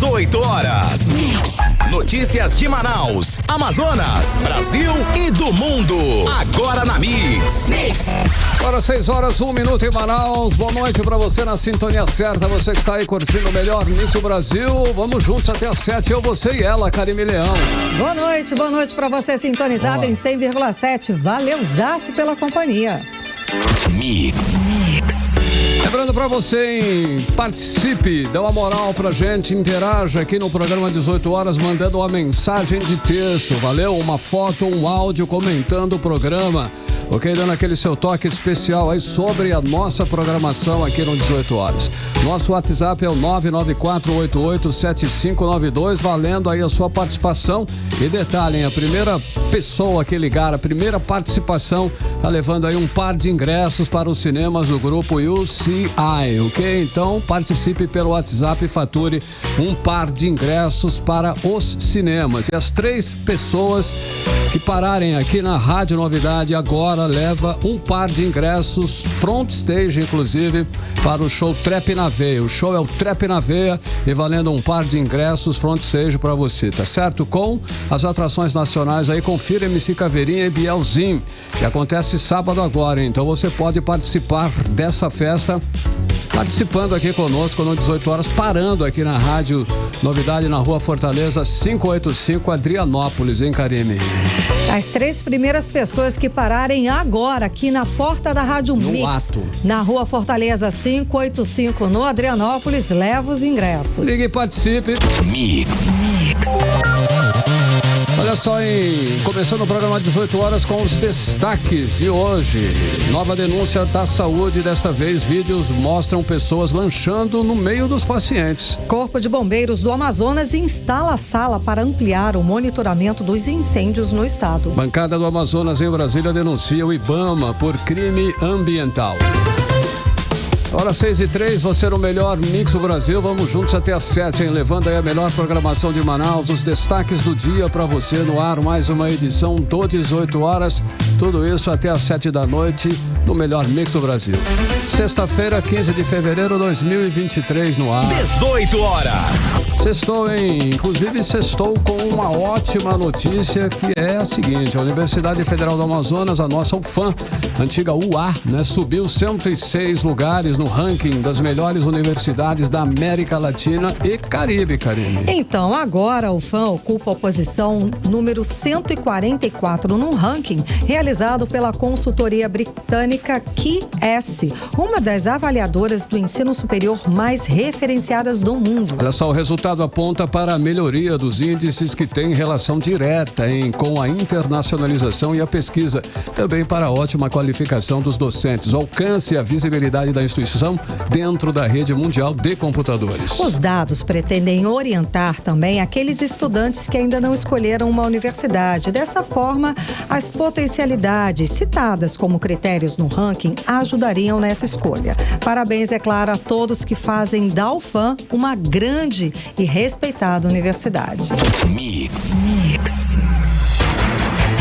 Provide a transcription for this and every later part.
18 horas. Notícias de Manaus, Amazonas, Brasil e do mundo. Agora na Mix. Agora 6 horas, 1 minuto em Manaus. Boa noite pra você na sintonia certa. Você que está aí curtindo o melhor Mix do Brasil. Vamos juntos até às 7. Eu, você e ela, Karime Leão. Boa noite pra você sintonizado em 100,7. Valeuzaço pela companhia. Mix. Lembrando pra você, hein? Participe, dê uma moral pra gente, interaja aqui no programa 18 horas, mandando uma mensagem de texto, valeu? Uma foto, um áudio comentando o programa, ok? Dando aquele seu toque especial aí sobre a nossa programação aqui no 18 horas. Nosso WhatsApp é o 994887592, valendo aí a sua participação. E detalhem, a primeira pessoa que ligar, a primeira participação, tá levando aí um par de ingressos para os cinemas do grupo UCI, ok? Então participe pelo WhatsApp e fature um par de ingressos para os cinemas. E as 3 pessoas que pararem aqui na Rádio Novidade agora leva um par de ingressos front stage, inclusive, para o show Trap na Veia. O show é o Trap na Veia e valendo um par de ingressos front stage para você, tá certo? Com as atrações nacionais aí, confira MC Caveirinha e Bielzinho, que acontece sábado agora, então você pode participar dessa festa participando aqui conosco no 18 horas, parando aqui na Rádio Novidade, na Rua Fortaleza 585, Adrianópolis, hein, Karime? As 3 primeiras pessoas que pararem agora aqui na porta da Rádio Mix, na Rua Fortaleza 585, no Adrianópolis, leva os ingressos. Ligue e participe. Mix. Olha só, começando o programa 18 horas com os destaques de hoje. Nova denúncia da saúde, desta vez vídeos mostram pessoas lanchando no meio dos pacientes. Corpo de Bombeiros do Amazonas instala sala para ampliar o monitoramento dos incêndios no estado. Bancada do Amazonas em Brasília denuncia o IBAMA por crime ambiental. Hora 6:03, você no melhor Mix do Brasil. Vamos juntos até às 7, hein? Levando aí a melhor programação de Manaus, os destaques do dia pra você no ar. Mais uma edição do 18 horas. Tudo isso até às 7 da noite no melhor Mix do Brasil. Sexta-feira, 15 de fevereiro de 2023 no ar. 18 horas. Sextou, hein? Inclusive sextou com uma ótima notícia, que é a seguinte: a Universidade Federal do Amazonas, a nossa UFAM, antiga UA, né? Subiu 106 lugares no ranking das melhores universidades da América Latina e Caribe, Karine. Então, agora a UFAM ocupa a posição número 144 no ranking realizado pela consultoria britânica QS, uma das avaliadoras do ensino superior mais referenciadas do mundo. Olha só, o resultado aponta para a melhoria dos índices que têm relação direta com a internacionalização e a pesquisa, também para a ótima qualificação dos docentes, o alcance e a visibilidade da instituição dentro da rede mundial de computadores. Os dados pretendem orientar também aqueles estudantes que ainda não escolheram uma universidade. Dessa forma, as potencialidades citadas como critérios no ranking ajudariam nessa escolha. Parabéns, é claro, a todos que fazem da UFAM uma grande e respeitada universidade. Mix.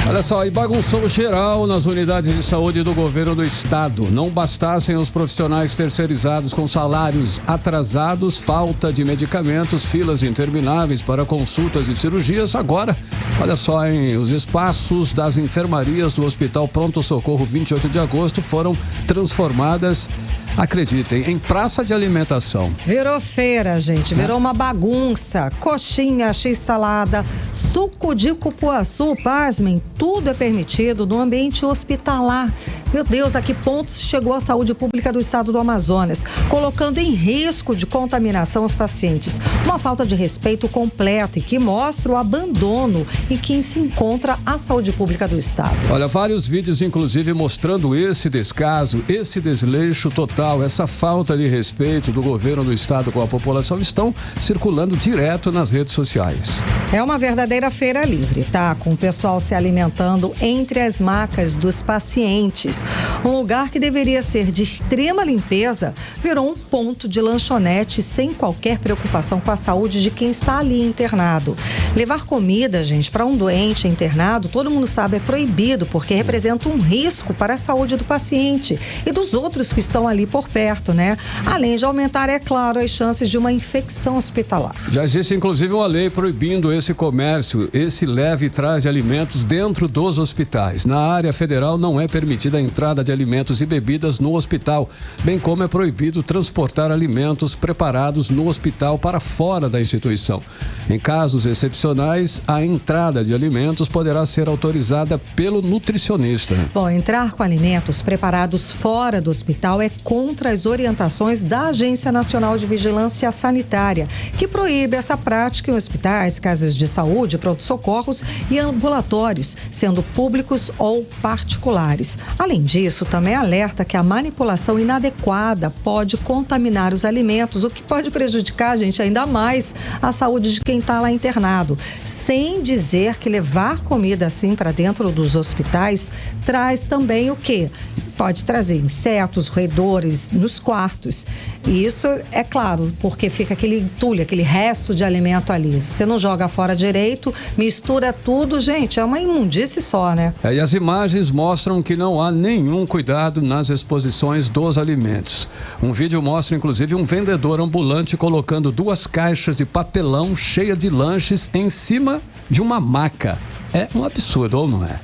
Olha só, e bagunçou geral nas unidades de saúde do governo do estado. Não bastassem os profissionais terceirizados com salários atrasados, falta de medicamentos, filas intermináveis para consultas e cirurgias. Agora, olha só, os espaços das enfermarias do Hospital Pronto Socorro 28 de agosto foram transformadas, acreditem, em praça de alimentação. Virou feira, gente. Virou uma bagunça. Coxinha, x-salada, suco de cupuaçu, pasmem, tudo é permitido no ambiente hospitalar. Meu Deus, a que pontos chegou a saúde pública do estado do Amazonas, colocando em risco de contaminação os pacientes. Uma falta de respeito completa e que mostra o abandono em que se encontra a saúde pública do estado. Olha, vários vídeos, inclusive, mostrando esse descaso, esse desleixo total, essa falta de respeito do governo do estado com a população, estão circulando direto nas redes sociais. É uma verdadeira feira livre, tá? Com o pessoal se alimentando entre as macas dos pacientes. anos. Um lugar que deveria ser de extrema limpeza virou um ponto de lanchonete sem qualquer preocupação com a saúde de quem está ali internado. Levar comida, gente, para um doente internado, todo mundo sabe, é proibido, porque representa um risco para a saúde do paciente e dos outros que estão ali por perto, né? Além de aumentar, é claro, as chances de uma infecção hospitalar. Já existe, inclusive, uma lei proibindo esse comércio, esse leve e traz de alimentos dentro dos hospitais. Na área federal não é permitida a entrada de alimentos e bebidas no hospital, bem como é proibido transportar alimentos preparados no hospital para fora da instituição. Em casos excepcionais, a entrada de alimentos poderá ser autorizada pelo nutricionista. Bom, entrar com alimentos preparados fora do hospital é contra as orientações da Agência Nacional de Vigilância Sanitária, que proíbe essa prática em hospitais, casas de saúde, pronto-socorros e ambulatórios, sendo públicos ou particulares. Além disso, também alerta que a manipulação inadequada pode contaminar os alimentos, o que pode prejudicar, gente, ainda mais a saúde de quem está lá internado. Sem dizer que levar comida assim para dentro dos hospitais traz também o quê? Pode trazer insetos, roedores nos quartos. E isso é claro, porque fica aquele entulho, aquele resto de alimento ali. Você não joga fora direito, mistura tudo, gente, é uma imundície só, né? E as imagens mostram que não há nenhum cuidado nas exposições dos alimentos. Um vídeo mostra, inclusive, um vendedor ambulante colocando 2 caixas de papelão cheias de lanches em cima de uma maca. É um absurdo, ou não é?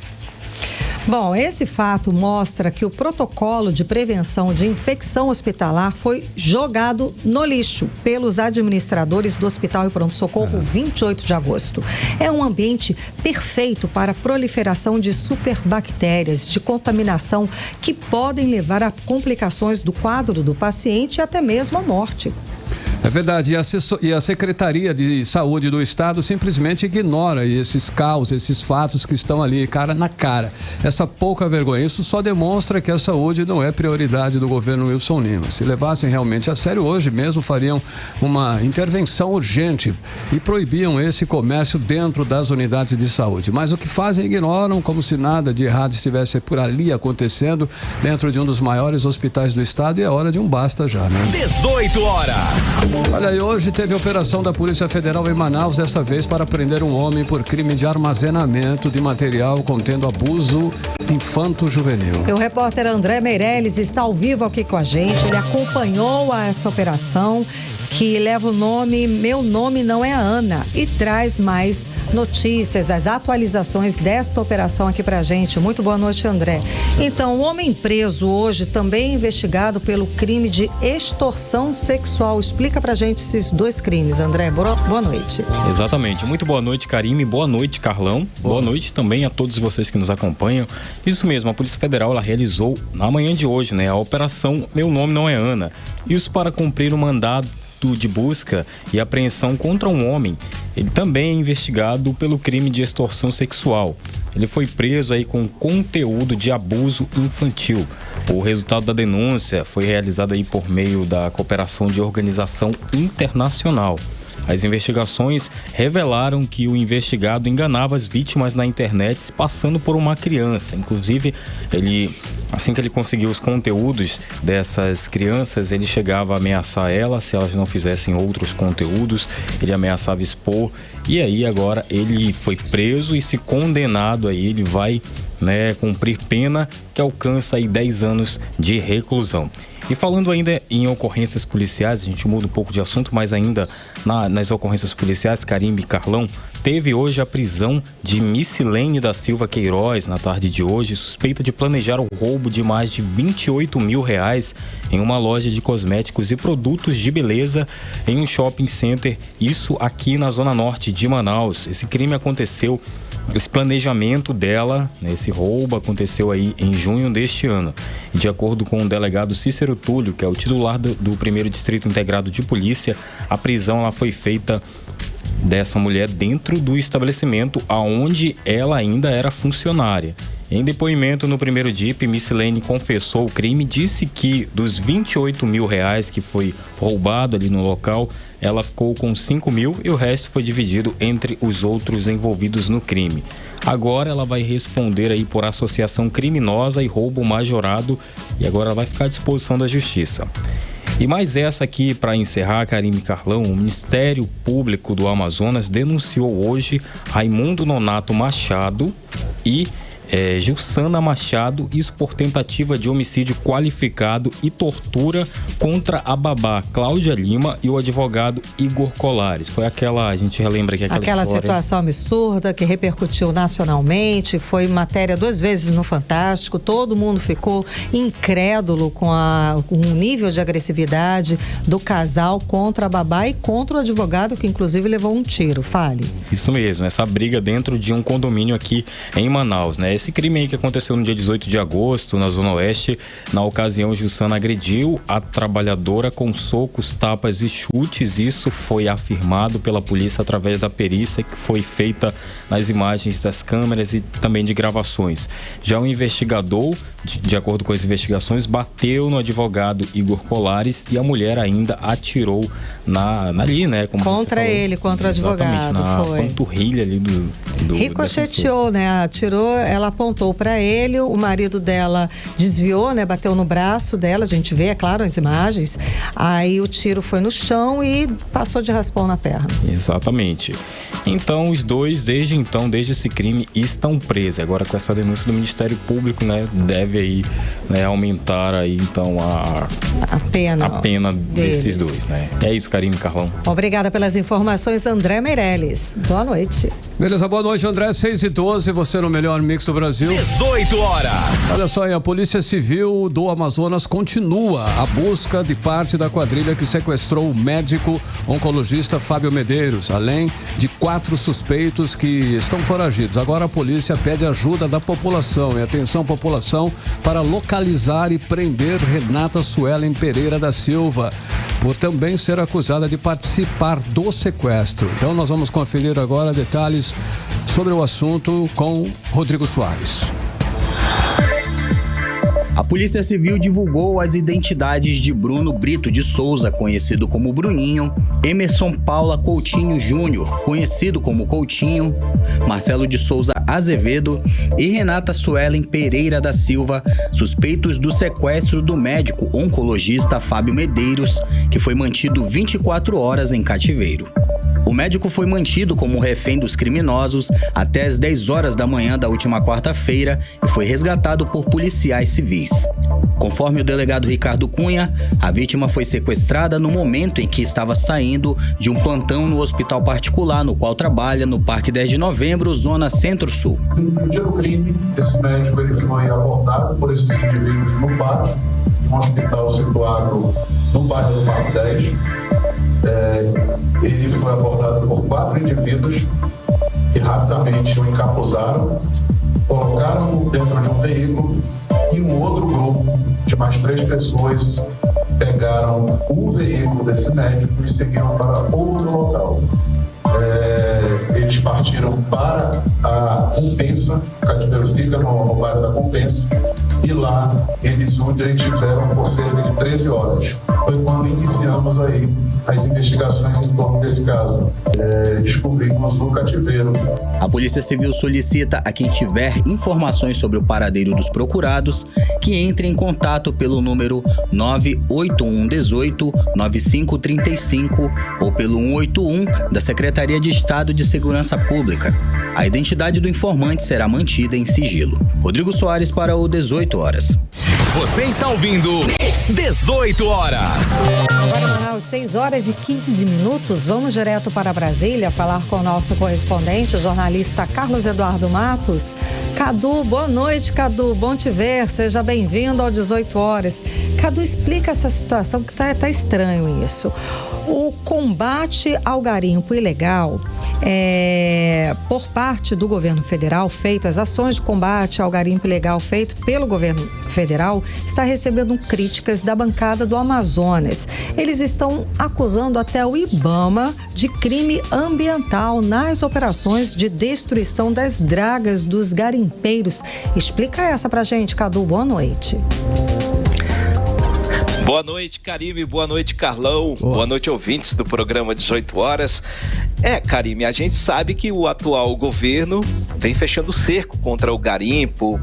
Bom, esse fato mostra que o protocolo de prevenção de infecção hospitalar foi jogado no lixo pelos administradores do Hospital e Pronto-Socorro 28 de agosto. É um ambiente perfeito para a proliferação de superbactérias de contaminação que podem levar a complicações do quadro do paciente e até mesmo a morte. É verdade, e a Secretaria de Saúde do Estado simplesmente ignora esses caos, esses fatos que estão ali, cara na cara. Essa pouca vergonha, isso só demonstra que a saúde não é prioridade do governo Wilson Lima. Se levassem realmente a sério, hoje mesmo fariam uma intervenção urgente e proibiam esse comércio dentro das unidades de saúde. Mas o que fazem, ignoram, como se nada de errado estivesse por ali acontecendo dentro de um dos maiores hospitais do estado, e é hora de um basta já, né? 18 horas. Olha, e hoje teve operação da Polícia Federal em Manaus, desta vez para prender um homem por crime de armazenamento de material contendo abuso infanto-juvenil. O repórter André Meirelles está ao vivo aqui com a gente. Ele acompanhou essa operação que leva o nome Meu Nome Não é Ana e traz mais notícias, as atualizações desta operação aqui pra gente. Muito boa noite, André. Então, o homem preso hoje também investigado pelo crime de extorsão sexual. Explica pra gente esses 2 crimes, André. Boa noite. Exatamente. Muito boa noite, Karime. Boa noite, Carlão. Boa noite também a todos vocês que nos acompanham. Isso mesmo, a Polícia Federal ela realizou na manhã de hoje, né, a operação Meu Nome Não é Ana. Isso para cumprir o mandado de busca e apreensão contra um homem. Ele também é investigado pelo crime de extorsão sexual. Ele foi preso aí com conteúdo de abuso infantil. O resultado da denúncia foi realizado aí por meio da cooperação de organização internacional. As investigações revelaram que o investigado enganava as vítimas na internet se passando por uma criança. Inclusive, assim que ele conseguiu os conteúdos dessas crianças, ele chegava a ameaçar elas se elas não fizessem outros conteúdos, ele ameaçava expor. E aí agora ele foi preso e se condenado aí, ele vai, né, cumprir pena que alcança aí 10 anos de reclusão. E falando ainda em ocorrências policiais, a gente muda um pouco de assunto, mas ainda nas ocorrências policiais, Karime e Carlão, teve hoje a prisão de Missilene da Silva Queiroz na tarde de hoje, suspeita de planejar o roubo de mais de R$28 mil em uma loja de cosméticos e produtos de beleza em um shopping center, isso aqui na zona norte de Manaus. Esse crime aconteceu, esse planejamento dela, né, esse roubo aconteceu aí em junho deste ano. De acordo com o delegado Cícero Túlio, que é o titular do 1º Distrito Integrado de Polícia, a prisão ela foi feita dessa mulher dentro do estabelecimento aonde ela ainda era funcionária. Em depoimento no primeiro DIP, Missilene confessou o crime, disse que dos R$28 mil que foi roubado ali no local, ela ficou com 5 mil e o resto foi dividido entre os outros envolvidos no crime. Agora ela vai responder aí por associação criminosa e roubo majorado, e agora ela vai ficar à disposição da justiça. E mais essa aqui para encerrar, Karime e Carlão. O Ministério Público do Amazonas denunciou hoje Raimundo Nonato Machado e Jussana Machado, isso por tentativa de homicídio qualificado e tortura contra a babá Cláudia Lima e o advogado Igor Colares. Foi a gente relembra aqui aquela história. Situação absurda que repercutiu nacionalmente, foi matéria 2 vezes no Fantástico, todo mundo ficou incrédulo com o nível de agressividade do casal contra a babá e contra o advogado, que inclusive levou um tiro. Fale. Isso mesmo, essa briga dentro de um condomínio aqui em Manaus, né? Esse crime aí que aconteceu no dia 18 de agosto, na Zona Oeste. Na ocasião, Jussana agrediu a trabalhadora com socos, tapas e chutes. Isso foi afirmado pela polícia através da perícia que foi feita nas imagens das câmeras e também de gravações. Já o investigador, de acordo com as investigações, bateu no advogado Igor Colares e a mulher ainda atirou ali, né? Como contra ele, contra o advogado. Na foi. panturrilha ali do ricocheteou, né? Atirou, ela apontou para ele, o marido dela desviou, né? Bateu no braço dela, a gente vê, é claro, as imagens. Aí o tiro foi no chão e passou de raspão na perna. Exatamente. Então, os dois, desde esse crime, estão presos. Agora, com essa denúncia do Ministério Público, né? Deve aí, né, aumentar aí, então, a pena desses dois, né? É isso, Karime e Carlão. Obrigada pelas informações, André Meirelles. Boa noite. Beleza, boa noite, André. 6h12, você no melhor mix do Brasil. 18 horas. Olha só, a Polícia Civil do Amazonas continua a busca de parte da quadrilha que sequestrou o médico oncologista Fábio Medeiros, além de 4 suspeitos que estão foragidos. Agora a polícia pede ajuda da população, e atenção população, para localizar e prender Renata Suelen Pereira da Silva, por também ser acusada de participar do sequestro. Então nós vamos conferir agora detalhes sobre o assunto com Rodrigo Soares. A Polícia Civil divulgou as identidades de Bruno Brito de Souza, conhecido como Bruninho, Emerson Paula Coutinho Júnior, conhecido como Coutinho, Marcelo de Souza Azevedo e Renata Suelen Pereira da Silva, suspeitos do sequestro do médico oncologista Fábio Medeiros, que foi mantido 24 horas em cativeiro. O médico foi mantido como refém dos criminosos até as 10 horas da manhã da última quarta-feira e foi resgatado por policiais civis. Conforme o delegado Ricardo Cunha, a vítima foi sequestrada no momento em que estava saindo de um plantão no hospital particular no qual trabalha no Parque 10 de Novembro, Zona Centro-Sul. No dia do crime, esse médico ele foi abordado por esses indivíduos no pátio, um hospital situado no bairro do Parque 10. Ele foi abordado por 4 indivíduos que rapidamente o encapuzaram, colocaram dentro de um veículo e um outro grupo de mais 3 pessoas pegaram o veículo desse médico e seguiram para outro local. Eles partiram para a Compensa, o cativeiro fica no bairro da Compensa, e lá eles o detiveram por cerca de 13 horas. Foi quando iniciamos aí as investigações em torno desse caso. Descobrimos o cativeiro. A Polícia Civil solicita a quem tiver informações sobre o paradeiro dos procurados que entre em contato pelo número 981 18 9535 ou pelo 181 da Secretaria de Estado de Segurança Pública. A identidade do informante será mantida em sigilo. Rodrigo Soares para o 18 horas. Você está ouvindo 18 horas. Agora, às 6h15, vamos direto para Brasília falar com o nosso correspondente, o jornalista Carlos Eduardo Matos. Cadu, boa noite, Cadu. Bom te ver. Seja bem-vindo ao 18 horas. Cadu, explica essa situação que tá estranho isso. O combate ao garimpo ilegal por parte do governo federal, as ações de combate ao garimpo ilegal feito pelo governo federal está recebendo críticas da bancada do Amazonas. Eles estão acusando até o IBAMA de crime ambiental nas operações de destruição das dragas dos garimpeiros. Explica essa pra gente, Cadu. Boa noite. Boa noite, Karime. Boa noite, Carlão. Boa noite, ouvintes do programa 18 horas. Karime, a gente sabe que o atual governo vem fechando o cerco contra o garimpo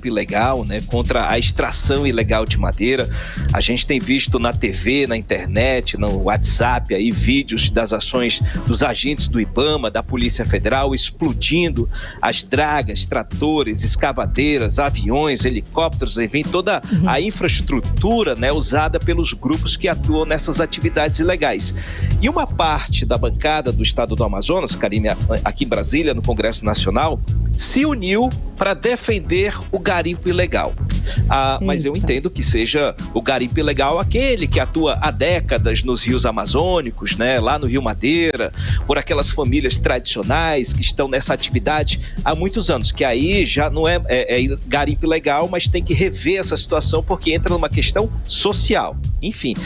ilegal, né? Contra a extração ilegal de madeira. A gente tem visto na TV, na internet, no WhatsApp, aí, vídeos das ações dos agentes do IBAMA, da Polícia Federal, explodindo as dragas, tratores, escavadeiras, aviões, helicópteros, enfim, toda a infraestrutura, né, usada pelos grupos que atuam nessas atividades ilegais. E uma parte da bancada do estado do Amazonas, Karine, aqui em Brasília, no Congresso Nacional, se uniu para defender o garimpo ilegal. Mas eu entendo que seja o garimpo ilegal aquele que atua há décadas nos rios amazônicos, né, lá no Rio Madeira, por aquelas famílias tradicionais que estão nessa atividade há muitos anos, que aí já não é garimpo ilegal, mas tem que rever essa situação porque entra numa questão social. Enfim,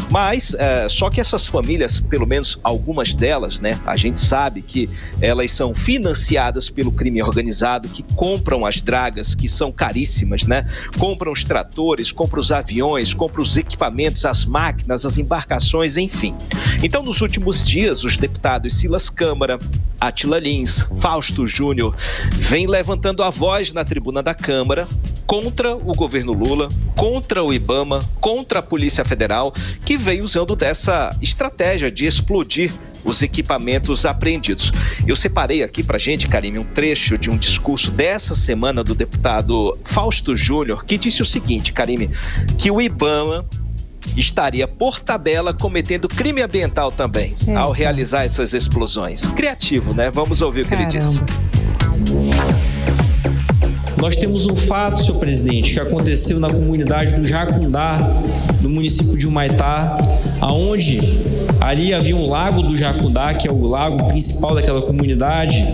mas só que essas famílias, pelo menos algumas delas, né, a gente sabe que elas são financiadas pelo crime organizado, que compram as dragas, que são caríssimas, né? Compram os tratores, compram os aviões, compram os equipamentos, as máquinas, as embarcações, enfim. Então, nos últimos dias, os deputados Silas Câmara, Átila Lins, Fausto Júnior, vêm levantando a voz na tribuna da Câmara contra o governo Lula, contra o IBAMA, contra a Polícia Federal, que vem usando dessa estratégia de explodir os equipamentos apreendidos. Eu separei aqui pra gente, Karime, um trecho de um discurso dessa semana do deputado Fausto Júnior, que disse o seguinte, Karime, que o IBAMA estaria por tabela cometendo crime ambiental também, ao realizar essas explosões. Criativo, né? Vamos ouvir o que ele disse. Nós temos um fato, senhor presidente, que aconteceu na comunidade do Jacundá, no município de Humaitá, aonde ali havia um lago do Jacundá, que é o lago principal daquela comunidade,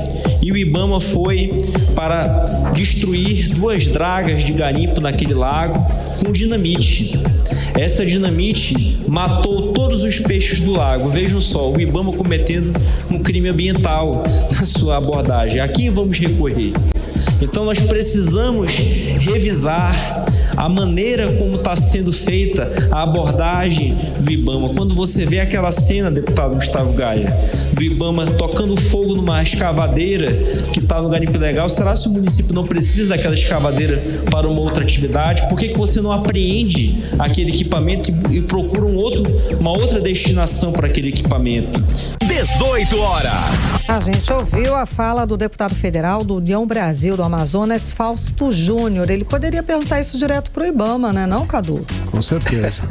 e o IBAMA foi para destruir 2 dragas de garimpo naquele lago com dinamite. Essa dinamite matou todos os peixes do lago. Vejam só, o IBAMA cometendo um crime ambiental na sua abordagem. A quem vamos recorrer? Então nós precisamos revisar a maneira como está sendo feita a abordagem do IBAMA. Quando você vê aquela cena, deputado Gustavo Gaia, do IBAMA tocando fogo numa escavadeira que está no garimpo ilegal, será que o município não precisa daquela escavadeira para uma outra atividade? Por que você não apreende aquele equipamento e procura uma outra destinação para aquele equipamento? 18 horas. A gente ouviu a fala do deputado federal do União Brasil do Amazonas, Fausto Júnior. Ele poderia perguntar isso direto pro IBAMA, né, não, Cadu? Com certeza.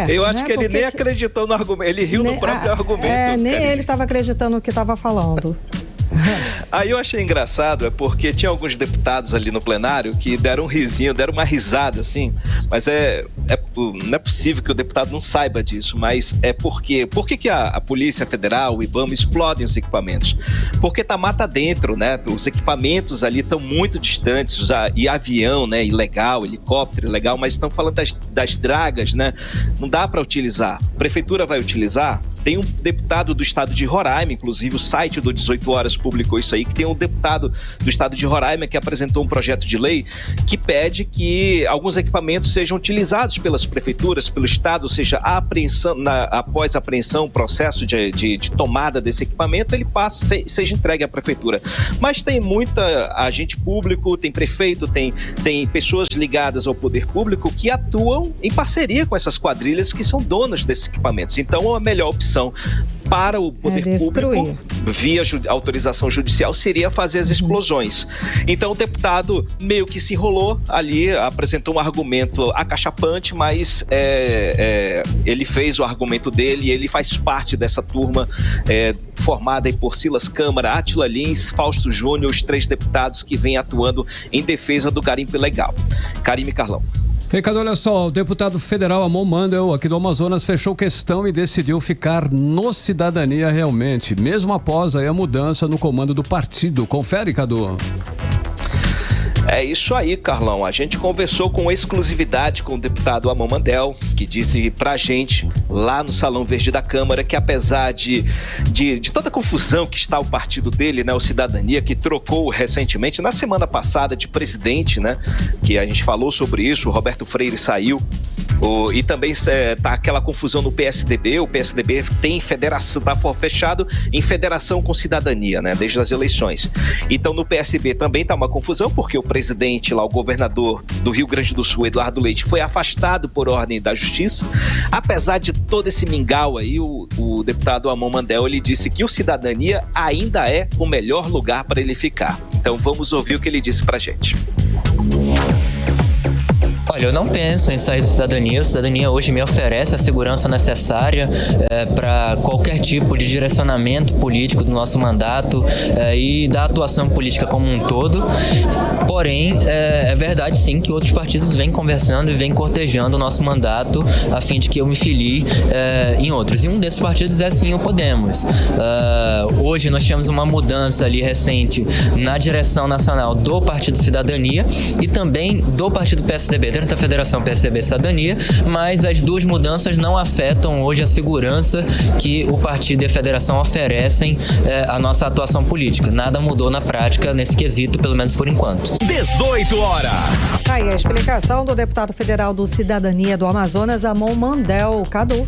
Eu acho que ele nem acreditou no argumento, ele riu no próprio argumento. Nem ele estava acreditando no que estava falando. Aí eu achei engraçado, porque tinha alguns deputados ali no plenário que deram um risinho, deram uma risada, assim, mas não é possível que o deputado não saiba disso, mas por que a Polícia Federal, o IBAMA, explodem os equipamentos? Porque tá mata dentro, né? Os equipamentos ali estão muito distantes, e avião, né, ilegal, helicóptero ilegal, mas estão falando das dragas, né? Não dá para utilizar. A prefeitura vai utilizar? Tem um deputado do estado de Roraima, inclusive o site do 18 Horas publicou isso aí, que tem um deputado do estado de Roraima que apresentou um projeto de lei que pede que alguns equipamentos sejam utilizados pelas prefeituras, pelo estado, ou seja, após a apreensão, o processo de tomada desse equipamento, ele seja entregue à prefeitura. Mas tem muita agente público, tem prefeito, tem pessoas ligadas ao poder público que atuam em parceria com essas quadrilhas que são donas desses equipamentos. Então, a melhor opção para o poder público, via autorização judicial, seria fazer as explosões. Então o deputado meio que se enrolou ali, apresentou um argumento acachapante, mas ele fez o argumento dele e ele faz parte dessa turma formada aí por Silas Câmara, Átila Lins, Fausto Júnior, os 3 deputados que vêm atuando em defesa do garimpo ilegal. Karime, Carlão. Ricardo, olha só, o deputado federal Amon Mandel, aqui do Amazonas, fechou questão e decidiu ficar no Cidadania realmente, mesmo após aí a mudança no comando do partido. Confere, Cadu. É isso aí, Carlão. A gente conversou com exclusividade com o deputado Amon Mandel, que disse pra gente, lá no Salão Verde da Câmara, que apesar de toda a confusão que está o partido dele, né, o Cidadania, que trocou recentemente, na semana passada, de presidente, né, que a gente falou sobre isso, o Roberto Freire saiu, e também tá aquela confusão no PSDB. O PSDB tem federação, tá fechado em federação com Cidadania, né, desde as eleições. Então no PSB também tá uma confusão, porque o presidente lá, o governador do Rio Grande do Sul, Eduardo Leite, foi afastado por ordem da Justiça. Apesar de todo esse mingau aí, o deputado Amon Mandel, ele disse que o Cidadania ainda é o melhor lugar para ele ficar. Então vamos ouvir o que ele disse pra gente. Olha, eu não penso em sair do Cidadania. O Cidadania hoje me oferece a segurança necessária para qualquer tipo de direcionamento político do nosso mandato e da atuação política como um todo. Porém, é verdade sim que outros partidos vêm conversando e vêm cortejando o nosso mandato a fim de que eu me filie em outros. E um desses partidos é sim o Podemos. Hoje nós tivemos uma mudança ali recente na direção nacional do Partido Cidadania e também do Partido PSDB, dentro da Federação PSDB Cidadania, mas as duas mudanças não afetam hoje a segurança que o partido e a federação oferecem à nossa atuação política. Nada mudou na prática nesse quesito, pelo menos por enquanto. 18 horas. Aí a explicação do deputado federal do Cidadania do Amazonas, Amon Mandel. Cadu.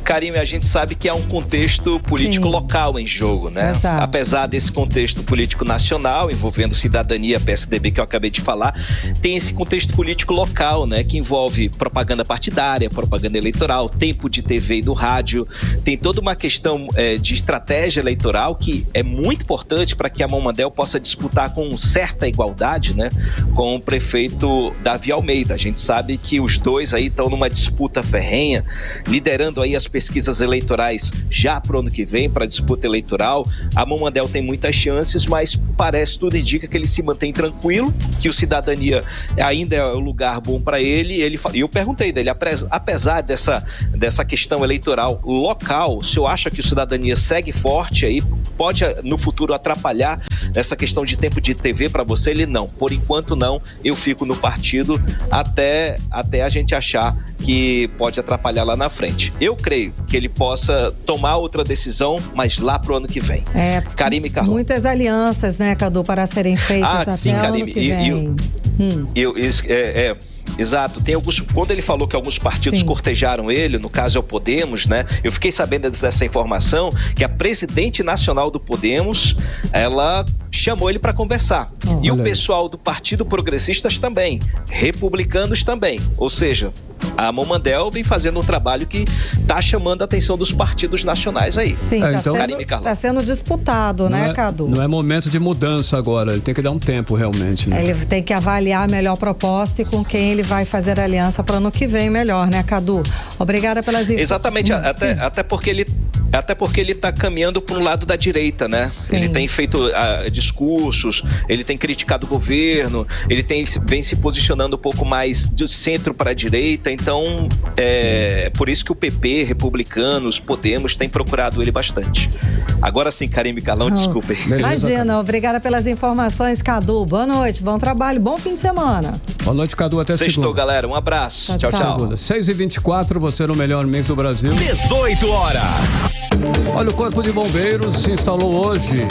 Karime, a gente sabe que há um contexto político local em jogo, né? Exato. Apesar desse contexto político nacional, envolvendo Cidadania, PSDB, que eu acabei de falar, tem esse contexto político local, né? Que envolve propaganda partidária, propaganda eleitoral, tempo de TV e do rádio. Tem toda uma questão de estratégia eleitoral que é muito importante para que Amon Mandel possa disputar com certa igualdade, né? Com o prefeito Davi Almeida. A gente sabe que os dois aí estão numa disputa ferrenha, liderando aí as pesquisas eleitorais já para o ano que vem, para a disputa eleitoral. Amon Mandel tem muitas chances, mas tudo indica que ele se mantém tranquilo, que o Cidadania ainda é um lugar bom para ele. E eu perguntei dele, apesar dessa questão eleitoral local, o senhor acha que o Cidadania segue forte aí, pode no futuro atrapalhar essa questão de tempo de TV para você? Ele não, por enquanto não, eu fico no partido até a gente achar que pode atrapalhar lá na frente. Eu creio que ele possa tomar outra decisão, mas lá pro ano que vem. Karime, Carlão. Muitas alianças, né, Cadu, para serem feitas até sim, o ano Karime. que vem. Exato, tem alguns. Quando ele falou que alguns partidos cortejaram ele, no caso é o Podemos, né? Eu fiquei sabendo dessa informação que a presidente nacional do Podemos, ela chamou ele para conversar. E o pessoal do Partido Progressistas também, republicanos também. Ou seja, a Amon Mandel vem fazendo um trabalho que está chamando a atenção dos partidos nacionais aí. Sim, tá sendo disputado, né, Cadu? Não é momento de mudança agora, ele tem que dar um tempo realmente, né? Ele tem que avaliar a melhor proposta e com quem ele vai fazer aliança para o ano que vem melhor, né, Cadu? Obrigada pelas informações. Exatamente, até porque ele está caminhando para um lado da direita, né? Sim. Ele tem feito discursos, ele tem criticado o governo, ele vem se posicionando um pouco mais do centro para a direita, então por isso que o PP, republicanos, Podemos, tem procurado ele bastante. Agora sim, Karime, Carlão, desculpem. Imagina, obrigada pelas informações, Cadu. Boa noite, bom trabalho, bom fim de semana. Boa noite, Cadu, até segunda. Sextou, galera, um abraço. Tchau. 6h24, você no melhor mês do Brasil. 18 horas. Olha, o Corpo de Bombeiros se instalou hoje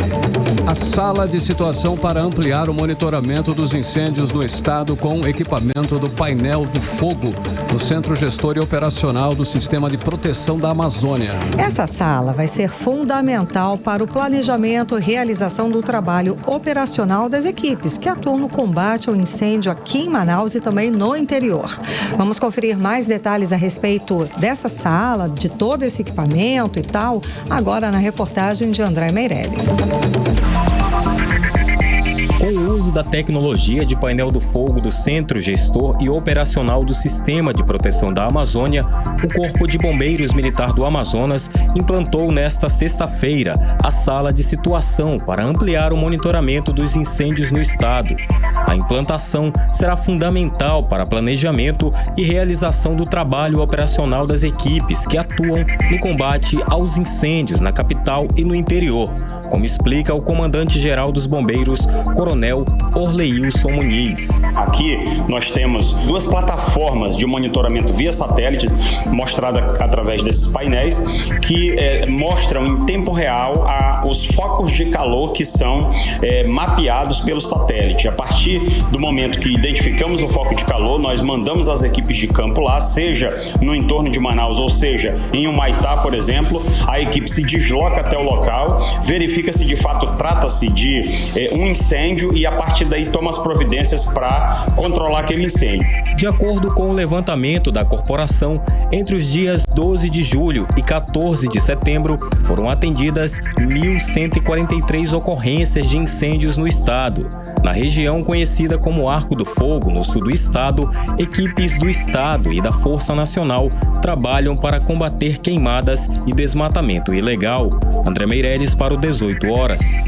a sala de situação para ampliar o monitoramento dos incêndios no estado com equipamento do painel do fogo no Centro Gestor e Operacional do Sistema de Proteção da Amazônia. Essa sala vai ser fundamental para o planejamento e realização do trabalho operacional das equipes que atuam no combate ao incêndio aqui em Manaus e também no interior. Vamos conferir mais detalhes a respeito dessa sala, de todo esse equipamento e tal, agora na reportagem de André Meirelles. Com o uso da tecnologia de painel do fogo do Centro Gestor e Operacional do Sistema de Proteção da Amazônia, o Corpo de Bombeiros Militar do Amazonas implantou nesta sexta-feira a sala de situação para ampliar o monitoramento dos incêndios no estado. A A implantação será fundamental para planejamento e realização do trabalho operacional das equipes que atuam no combate aos incêndios na capital e no interior, como explica o comandante-geral dos bombeiros, Coronel Orleilson Muniz. Aqui nós temos 2 plataformas de monitoramento via satélite, mostrada através desses painéis, que mostram em tempo real os focos de calor que são mapeados pelo satélite. A partir do momento que identificamos o foco de calor, nós mandamos as equipes de campo lá, seja no entorno de Manaus, ou seja, em Humaitá, por exemplo. A equipe se desloca até o local, verifica se de fato trata-se de um incêndio e a partir daí toma as providências para controlar aquele incêndio. De acordo com o levantamento da corporação, entre os dias 12 de julho e 14 de setembro, foram atendidas 1.143 ocorrências de incêndios no estado. Na região conhecida como Arco do Fogo, no sul do estado, equipes do estado e da Força Nacional trabalham para combater queimadas e desmatamento ilegal. André Meireles para o 18 Horas.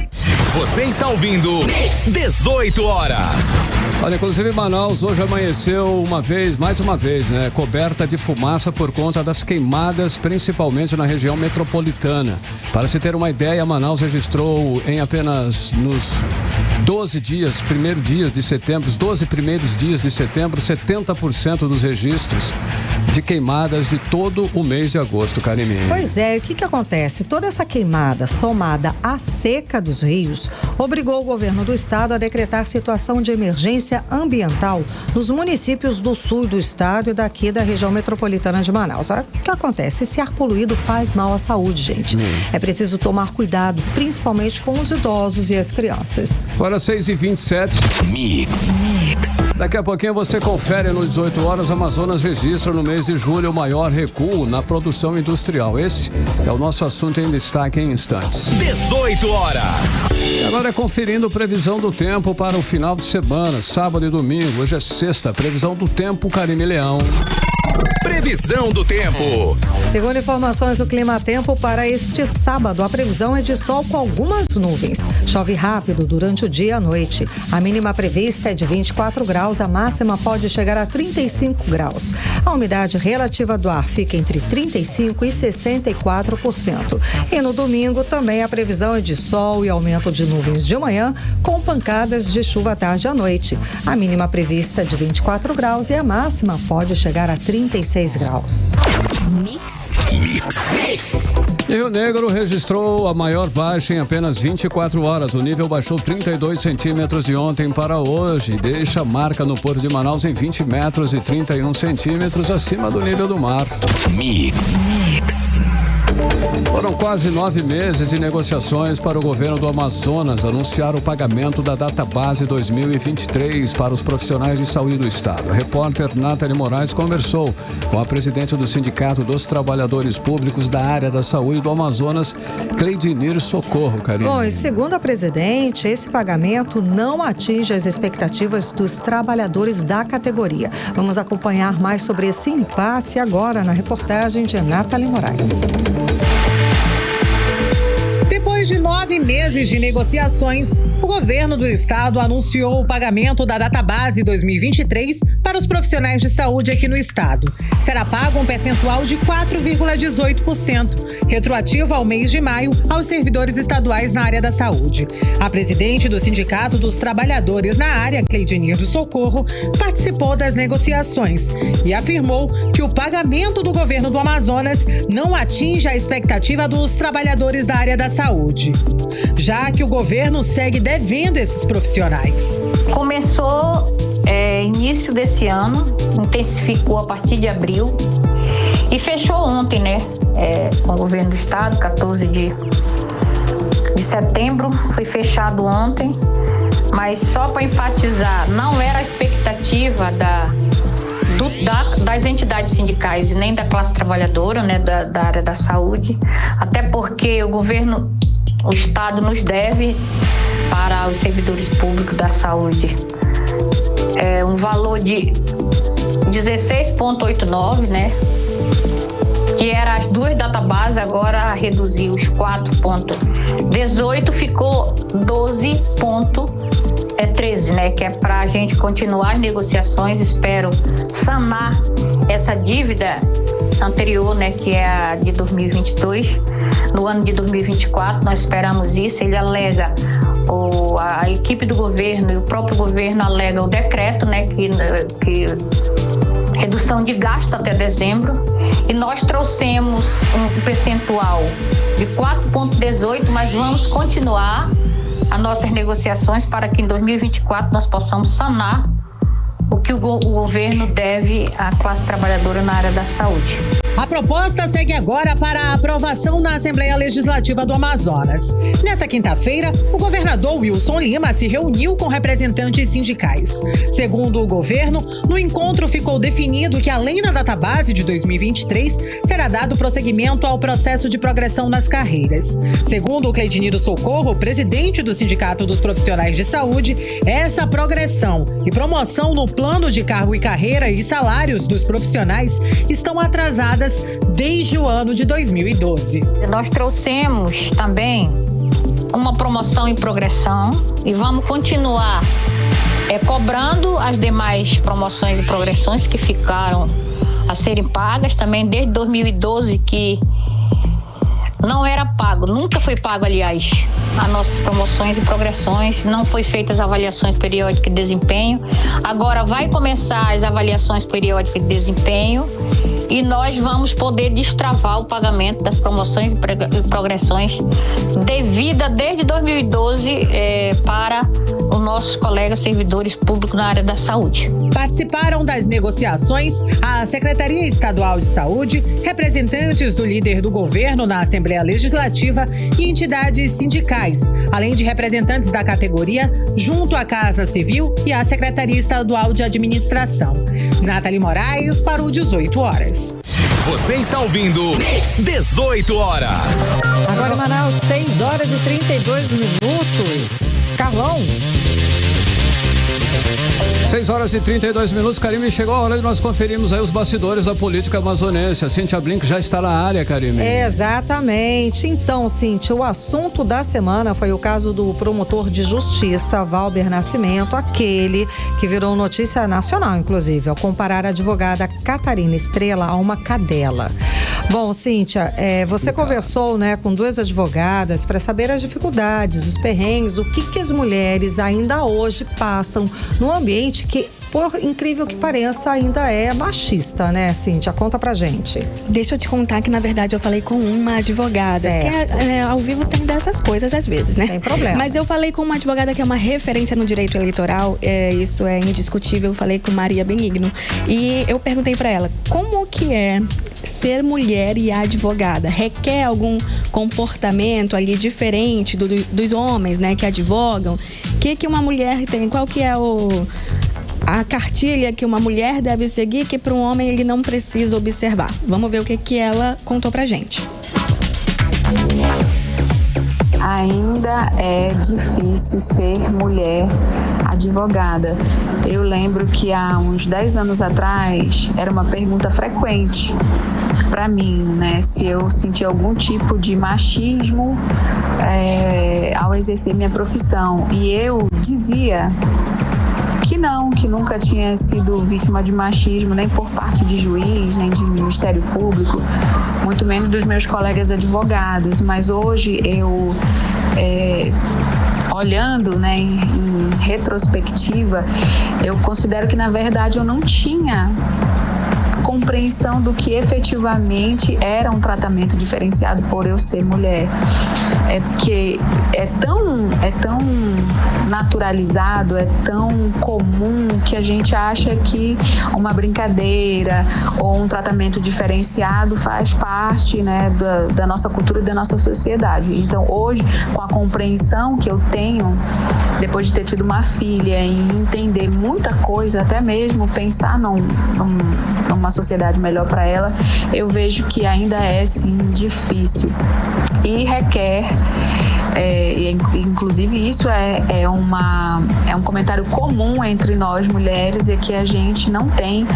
Você está ouvindo 18 Horas. Olha, inclusive Manaus hoje amanheceu mais uma vez, né? Coberta de fumaça por conta das queimadas, principalmente na região metropolitana. Para se ter uma ideia, Manaus registrou em apenas nos 12 primeiros dias de setembro, 70% dos registros de queimadas de todo o mês de agosto, Karine. Pois é, o que acontece? Toda essa queimada, somada à seca dos rios, obrigou o governo do estado a decretar situação de emergência ambiental nos municípios do sul do estado e daqui da região metropolitana de Manaus. O que acontece? Esse ar poluído faz mal à saúde, gente. É preciso tomar cuidado, principalmente com os idosos e as crianças. Agora 6h27. Daqui a pouquinho você confere no 18 Horas. Amazonas registra no mês de julho o maior recuo na produção industrial. Esse é o nosso assunto em destaque em instantes. 18 Horas. E agora conferindo previsão do tempo para o final de semana, sábado e domingo. Hoje é sexta, previsão do tempo, Karine Leão. Previsão do tempo. Segundo informações do Clima Tempo, para este sábado, a previsão é de sol com algumas nuvens. Chove rápido durante o dia e a noite. A mínima prevista é de 24 graus, a máxima pode chegar a 35 graus. A umidade relativa do ar fica entre 35% e 64%. E no domingo também a previsão é de sol e aumento de nuvens de manhã, com pancadas de chuva à tarde e à noite. A mínima prevista é de 24 graus e a máxima pode chegar a 36 graus. Rio Negro registrou a maior baixa em apenas 24 horas. O nível baixou 32 centímetros de ontem para hoje. Deixa a marca no Porto de Manaus em 20 metros e 31 centímetros acima do nível do mar. Foram quase 9 meses de negociações para o governo do Amazonas anunciar o pagamento da Database 2023 para os profissionais de saúde do estado. A repórter Nathalie Moraes conversou com a presidente do Sindicato dos Trabalhadores Públicos da área da saúde do Amazonas, Cleidinir Socorro, Karine. Bom, e segundo a presidente, esse pagamento não atinge as expectativas dos trabalhadores da categoria. Vamos acompanhar mais sobre esse impasse agora na reportagem de Nathalie Moraes. Depois de 9 meses de negociações, o governo do estado anunciou o pagamento da Database 2023 para os profissionais de saúde aqui no estado. Será pago um percentual de 4,18%, retroativo ao mês de maio, aos servidores estaduais na área da saúde. A presidente do Sindicato dos Trabalhadores na área, Cleidinir do Socorro, participou das negociações e afirmou que o pagamento do governo do Amazonas não atinge a expectativa dos trabalhadores da área da saúde, já que o governo segue devendo esses profissionais. Começou início desse ano, intensificou a partir de abril e fechou ontem, né? Com o governo do estado, 14 de setembro, foi fechado ontem, mas só para enfatizar, não era a expectativa das entidades sindicais e nem da classe trabalhadora, né, da área da saúde, até porque o estado nos deve para os servidores públicos da saúde um valor de 16,89, né? Que era as 2 databases, agora reduziu os 4,18, ficou 12,90. até 13, né? Que é para a gente continuar as negociações. Espero sanar essa dívida anterior, né? Que é a de 2022. No ano de 2024, nós esperamos isso. Ele alega, a equipe do governo e o próprio governo alega o decreto, né? Que redução de gasto até dezembro. E nós trouxemos um percentual de 4,18, mas vamos continuar as nossas negociações para que em 2024 nós possamos sanar o que o governo deve à classe trabalhadora na área da saúde. A proposta segue agora para a aprovação na Assembleia Legislativa do Amazonas. Nessa quinta-feira, o governador Wilson Lima se reuniu com representantes sindicais. Segundo o governo, no encontro ficou definido que, além da database de 2023, será dado prosseguimento ao processo de progressão nas carreiras. Segundo o Cleitiniro Socorro, presidente do Sindicato dos Profissionais de Saúde, essa progressão e promoção no plano de cargo e carreira e salários dos profissionais estão atrasadas desde o ano de 2012. Nós trouxemos também uma promoção e progressão e vamos continuar cobrando as demais promoções e progressões que ficaram a serem pagas também desde 2012, que não era pago, nunca foi pago, aliás, as nossas promoções e progressões, não foi feitas avaliações periódicas de desempenho. Agora vai começar as avaliações periódicas de desempenho e nós vamos poder destravar o pagamento das promoções e progressões devida desde 2012 para os nossos colegas servidores públicos na área da saúde. Participaram das negociações a Secretaria Estadual de Saúde, representantes do líder do governo na Assembleia Legislativa e entidades sindicais, além de representantes da categoria, junto à Casa Civil e à Secretaria Estadual de Administração. Nathalie Moraes para o 18 horas. Você está ouvindo 18 horas. Agora em Manaus, 6 horas e 32 minutos. Carlão. 6 horas e 32 minutos, Karime, chegou a hora de nós conferirmos aí os bastidores da política amazonense. A Cíntia Blink já está na área, Karime. Exatamente. Então, Cíntia, o assunto da semana foi o caso do promotor de justiça, Valber Nascimento, aquele que virou notícia nacional, inclusive, ao comparar a advogada Catarina Estrela a uma cadela. Bom, Cíntia, você conversou, né, com 2 advogadas para saber as dificuldades, os perrengues, o que as mulheres ainda hoje passam no ambiente que, por incrível que pareça, ainda é machista, né, Cíntia? Conta pra gente. Deixa eu te contar que, na verdade, eu falei com uma advogada. Porque, ao vivo tem dessas coisas às vezes, né? Sem problema. Mas eu falei com uma advogada que é uma referência no direito eleitoral, isso é indiscutível. Eu falei com Maria Benigno. E eu perguntei pra ela, como que é ser mulher e advogada? Requer algum comportamento ali diferente dos homens, né, que advogam? O que uma mulher tem? Qual que é a cartilha que uma mulher deve seguir que para um homem ele não precisa observar? Vamos ver o que ela contou pra gente. Ainda é difícil ser mulher advogada. Eu lembro que há uns 10 anos atrás era uma pergunta frequente para mim, né? Se eu sentia algum tipo de machismo ao exercer minha profissão. E eu dizia que não, que nunca tinha sido vítima de machismo, nem por parte de juiz, nem de Ministério Público, muito menos dos meus colegas advogados. Mas hoje eu, olhando, né, em retrospectiva, eu considero que, na verdade, eu não tinha compreensão do que efetivamente era um tratamento diferenciado por eu ser mulher. É porque é tão naturalizado, é tão comum que a gente acha que uma brincadeira ou um tratamento diferenciado faz parte, né, da nossa cultura e da nossa sociedade. Então, hoje, com a compreensão que eu tenho, depois de ter tido uma filha e entender muita coisa, até mesmo pensar numa sociedade melhor para ela, eu vejo que ainda é, sim, difícil. e requer, inclusive isso é um comentário comum entre nós mulheres, é que a gente não tem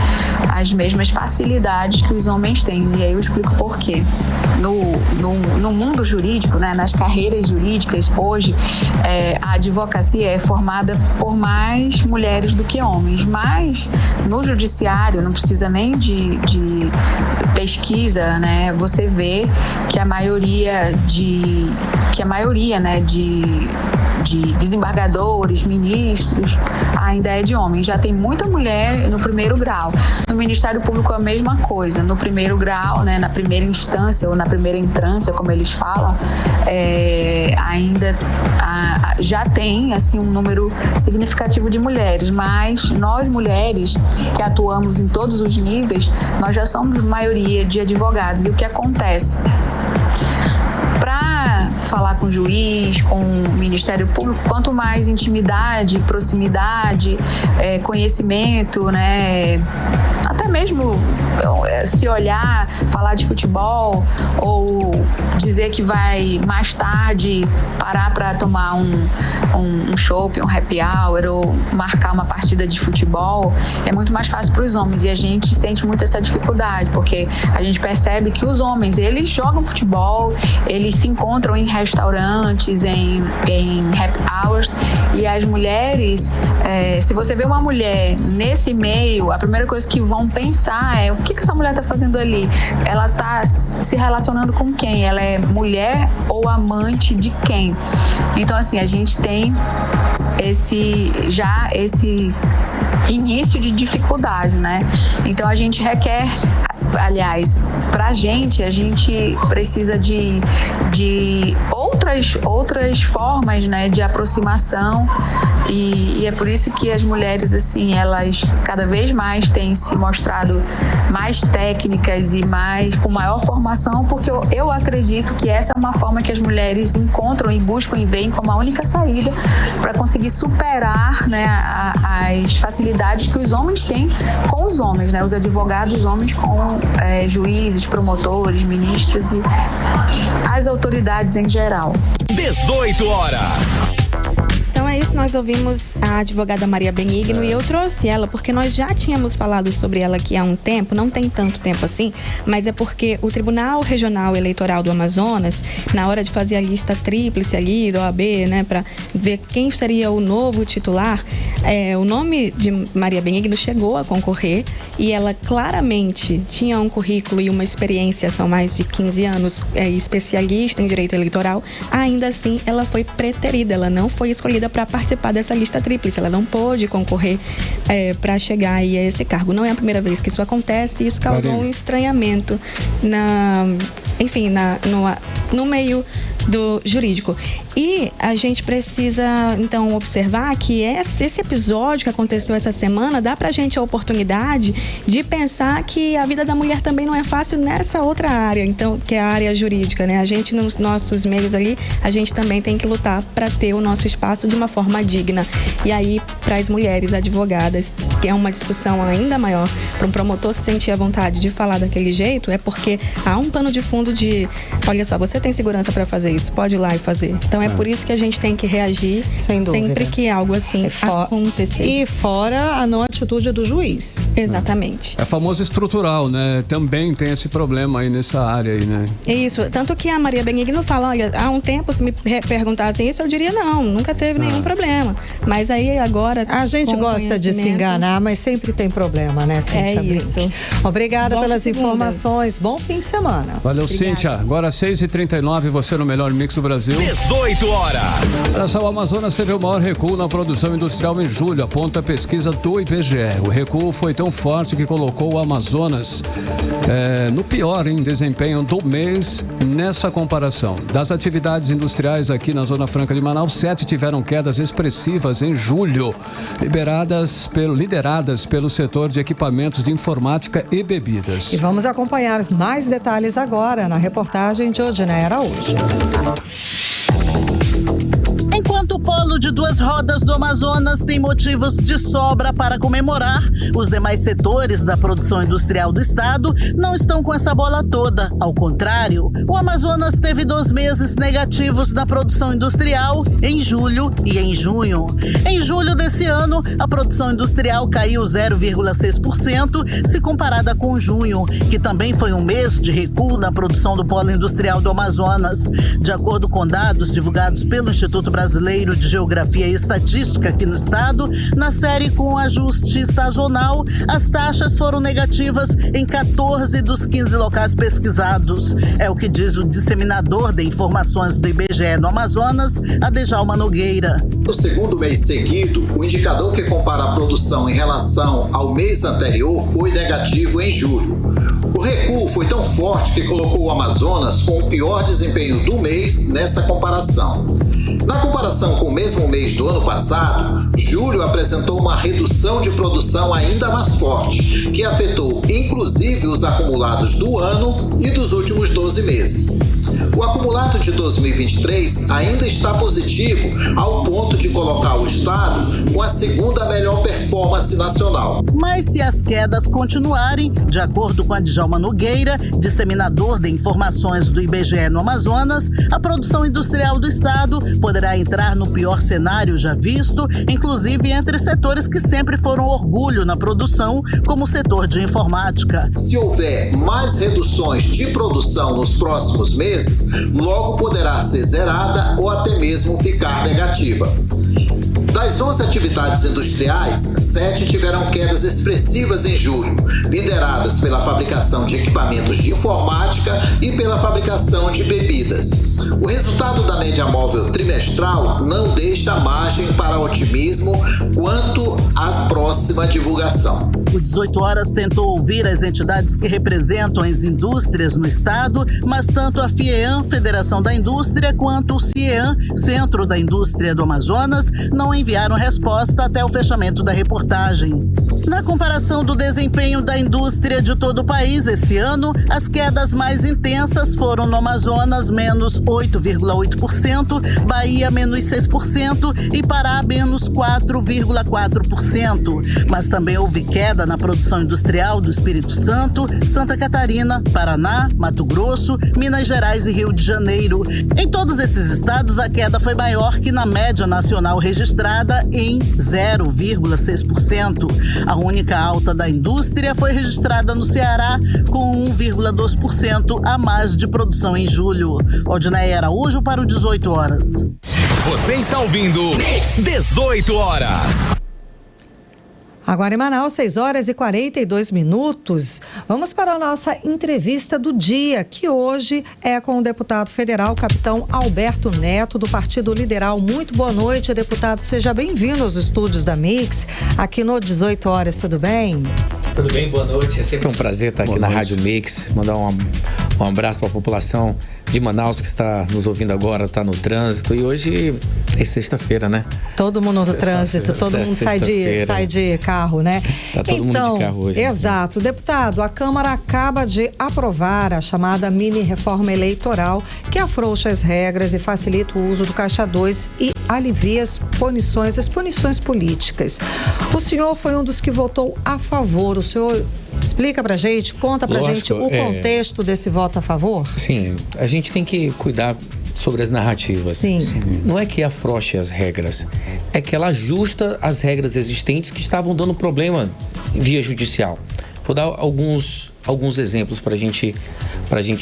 as mesmas facilidades que os homens têm. E aí eu explico por quê. No mundo jurídico, né, nas carreiras jurídicas, hoje a advocacia é formada por mais mulheres do que homens, mas no judiciário, não precisa nem de pesquisa, né, você vê que a maioria né, de desembargadores, ministros, ainda é de homens. Já tem muita mulher no primeiro grau. No Ministério Público é a mesma coisa. No primeiro grau, né, na primeira instância ou na primeira entrância, como eles falam, ainda já tem assim, um número significativo de mulheres, mas nós mulheres que atuamos em todos os níveis, nós já somos maioria de advogados. E o que acontece? Para falar com o juiz, com o Ministério Público, quanto mais intimidade, proximidade, conhecimento, né, até mesmo se olhar, falar de futebol ou dizer que vai mais tarde parar para tomar um chopp, um happy hour ou marcar uma partida de futebol, é muito mais fácil para os homens, e a gente sente muito essa dificuldade, porque a gente percebe que os homens, eles jogam futebol, eles se encontram em restaurantes, em happy hours, e as mulheres, se você vê uma mulher nesse meio, a primeira coisa que vão pensar é: o que essa mulher está fazendo ali? Ela está se relacionando com quem? Ela é mulher ou amante de quem? Então, assim, a gente tem esse início de dificuldade, né? Então, a gente requer, aliás, a gente precisa de outras formas, né, de aproximação, e é por isso que as mulheres, assim, elas cada vez mais têm se mostrado mais técnicas e com maior formação, porque eu acredito que essa é uma forma que as mulheres encontram e buscam e veem como a única saída para conseguir superar, né, as facilidades que os homens têm com os homens, né, os advogados homens com juízes, promotores, ministros e as autoridades em geral. 18 horas. Então é isso, nós ouvimos a advogada Maria Benigno e eu trouxe ela porque nós já tínhamos falado sobre ela aqui há um tempo, não tem tanto tempo assim, mas é porque o Tribunal Regional Eleitoral do Amazonas, na hora de fazer a lista tríplice ali do OAB, né, para ver quem seria o novo titular, o nome de Maria Benigno chegou a concorrer e ela claramente tinha um currículo e uma experiência, são mais de 15 anos, especialista em direito eleitoral. Ainda assim, ela foi preterida, ela não foi escolhida para participar dessa lista tríplice, ela não pôde concorrer para chegar aí a esse cargo. Não é a primeira vez que isso acontece, e isso causou um estranhamento no meio do jurídico. E a gente precisa, então, observar que esse episódio que aconteceu essa semana dá pra gente a oportunidade de pensar que a vida da mulher também não é fácil nessa outra área, então, que é a área jurídica, né? A gente, nos nossos meios ali, a gente também tem que lutar para ter o nosso espaço de uma forma digna. E aí, para as mulheres advogadas, que é uma discussão ainda maior, para um promotor se sentir à vontade de falar daquele jeito, é porque há um pano de fundo de: olha só, você tem segurança para fazer isso, pode ir lá e fazer. Então é por isso que a gente tem que reagir sempre que algo assim acontecer. E fora a não atitude do juiz. Exatamente. É famoso estrutural, né? Também tem esse problema aí nessa área aí, né? É isso. Tanto que a Maria Benigno fala: olha, há um tempo, se me perguntassem isso, eu diria não, nunca teve nenhum problema. Mas aí agora... A gente gosta de se enganar, mas sempre tem problema, né, Cíntia? É isso. Obrigada pelas informações. Bom fim de semana. Valeu, obrigada. Cíntia. Agora 6h39, você no melhor mix do Brasil. 18 horas. Olha só, o Amazonas teve o maior recuo na produção industrial em julho, aponta a pesquisa do IBGE. O recuo foi tão forte que colocou o Amazonas no pior desempenho do mês nessa comparação. Das atividades industriais aqui na Zona Franca de Manaus, 7 tiveram quedas expressivas em julho, lideradas pelo setor de equipamentos de informática e bebidas. E vamos acompanhar mais detalhes agora na reportagem de Odinei Araújo. Enquanto Enquanto o polo de 2 rodas do Amazonas tem motivos de sobra para comemorar, os demais setores da produção industrial do estado não estão com essa bola toda. Ao contrário, o Amazonas teve 2 meses negativos na produção industrial em julho e em junho. Em julho desse ano, a produção industrial caiu 0,6% se comparada com junho, que também foi um mês de recuo na produção do polo industrial do Amazonas. De acordo com dados divulgados pelo Instituto Brasileiro de Geografia e Estatística aqui no estado, na série com ajuste sazonal, as taxas foram negativas em 14 dos 15 locais pesquisados. É o que diz o disseminador de informações do IBGE no Amazonas, Adjalma Nogueira. No segundo mês seguido, o indicador que compara a produção em relação ao mês anterior foi negativo em julho. O recuo foi tão forte que colocou o Amazonas com o pior desempenho do mês nessa comparação. Na comparação com o mesmo mês do ano passado, julho apresentou uma redução de produção ainda mais forte, que afetou inclusive os acumulados do ano e dos últimos 12 meses. O acumulado de 2023 ainda está positivo, ao ponto de colocar o estado com a segunda melhor performance nacional. Mas se as quedas continuarem, de acordo com Adjalma Nogueira, disseminador de informações do IBGE no Amazonas, a produção industrial do estado poderá entrar no pior cenário já visto, inclusive entre setores que sempre foram orgulho na produção, como o setor de informática. Se houver mais reduções de produção nos próximos meses, logo poderá ser zerada ou até mesmo ficar negativa. Das 11 atividades industriais, 7 tiveram quedas expressivas em julho, lideradas pela fabricação de equipamentos de informática e pela fabricação de bebidas. O resultado da média móvel trimestral não deixa margem para otimismo quanto à próxima divulgação. O 18 Horas tentou ouvir as entidades que representam as indústrias no estado, mas tanto a FIEAM, Federação da Indústria, quanto o CIEAM, Centro da Indústria do Amazonas, não enviaram resposta até o fechamento da reportagem. Na comparação do desempenho da indústria de todo o país esse ano, as quedas mais intensas foram no Amazonas, menos 8,8%, Bahia, menos 6% e Pará, menos 4,4%. Mas também houve queda na produção industrial do Espírito Santo, Santa Catarina, Paraná, Mato Grosso, Minas Gerais e Rio de Janeiro. Em todos esses estados, a queda foi maior que na média nacional registrada em 0,6%. A única alta da indústria foi registrada no Ceará, com 1,2% a mais de produção em julho. Odinaia Araújo para o 18 Horas. Você está ouvindo 18 Horas. Agora em Manaus, 6 horas e 42 minutos. Vamos para a nossa entrevista do dia, que hoje é com o deputado federal, capitão Alberto Neto, do Partido Liberal. Muito boa noite, deputado. Seja bem-vindo aos estúdios da Mix, aqui no 18 Horas. Tudo bem? Tudo bem, boa noite. É sempre um prazer estar aqui na Rádio Mix. Mandar um abraço para a população de Manaus que está nos ouvindo agora, está no trânsito. E hoje é sexta-feira, né? Todo mundo no trânsito, todo mundo sai de carro, né? Tá todo mundo de carro hoje. Exato. Deputado, a Câmara acaba de aprovar a chamada mini-reforma eleitoral, que afrouxa as regras e facilita o uso do Caixa 2 e alivia as punições políticas. O senhor foi um dos que votou a favor. O senhor explica pra gente, conta pra gente o contexto desse voto a favor? Sim, a gente tem que cuidar sobre as narrativas. Sim. Não é que afrouxe as regras, é que ela ajusta as regras existentes que estavam dando problema via judicial. Vou dar alguns exemplos pra gente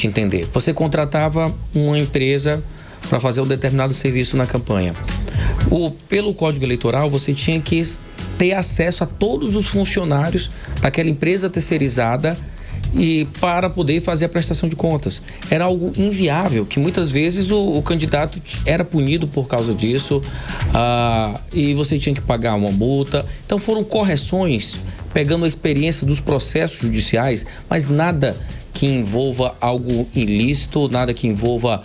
entender. Você contratava uma empresa para fazer um determinado serviço na campanha. Pelo Código Eleitoral, você tinha que ter acesso a todos os funcionários daquela empresa terceirizada e para poder fazer a prestação de contas. Era algo inviável, que muitas vezes o candidato era punido por causa disso, e você tinha que pagar uma multa. Então foram correções, pegando a experiência dos processos judiciais, mas nada que envolva algo ilícito, nada que envolva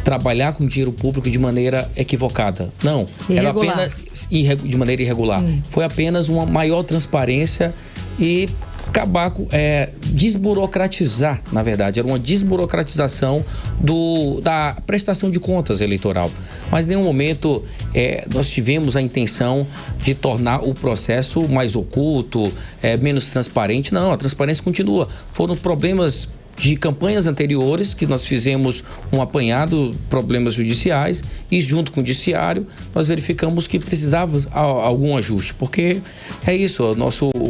trabalhar com dinheiro público de maneira equivocada. Não, era apenas de maneira irregular. Foi apenas uma maior transparência e acabar com, desburocratizar, na verdade, era uma desburocratização da prestação de contas eleitoral. Mas em nenhum momento nós tivemos a intenção de tornar o processo mais oculto, menos transparente. Não, a transparência continua. Foram problemas de campanhas anteriores que nós fizemos um apanhado, problemas judiciais, e junto com o judiciário nós verificamos que precisava algum ajuste, porque é isso,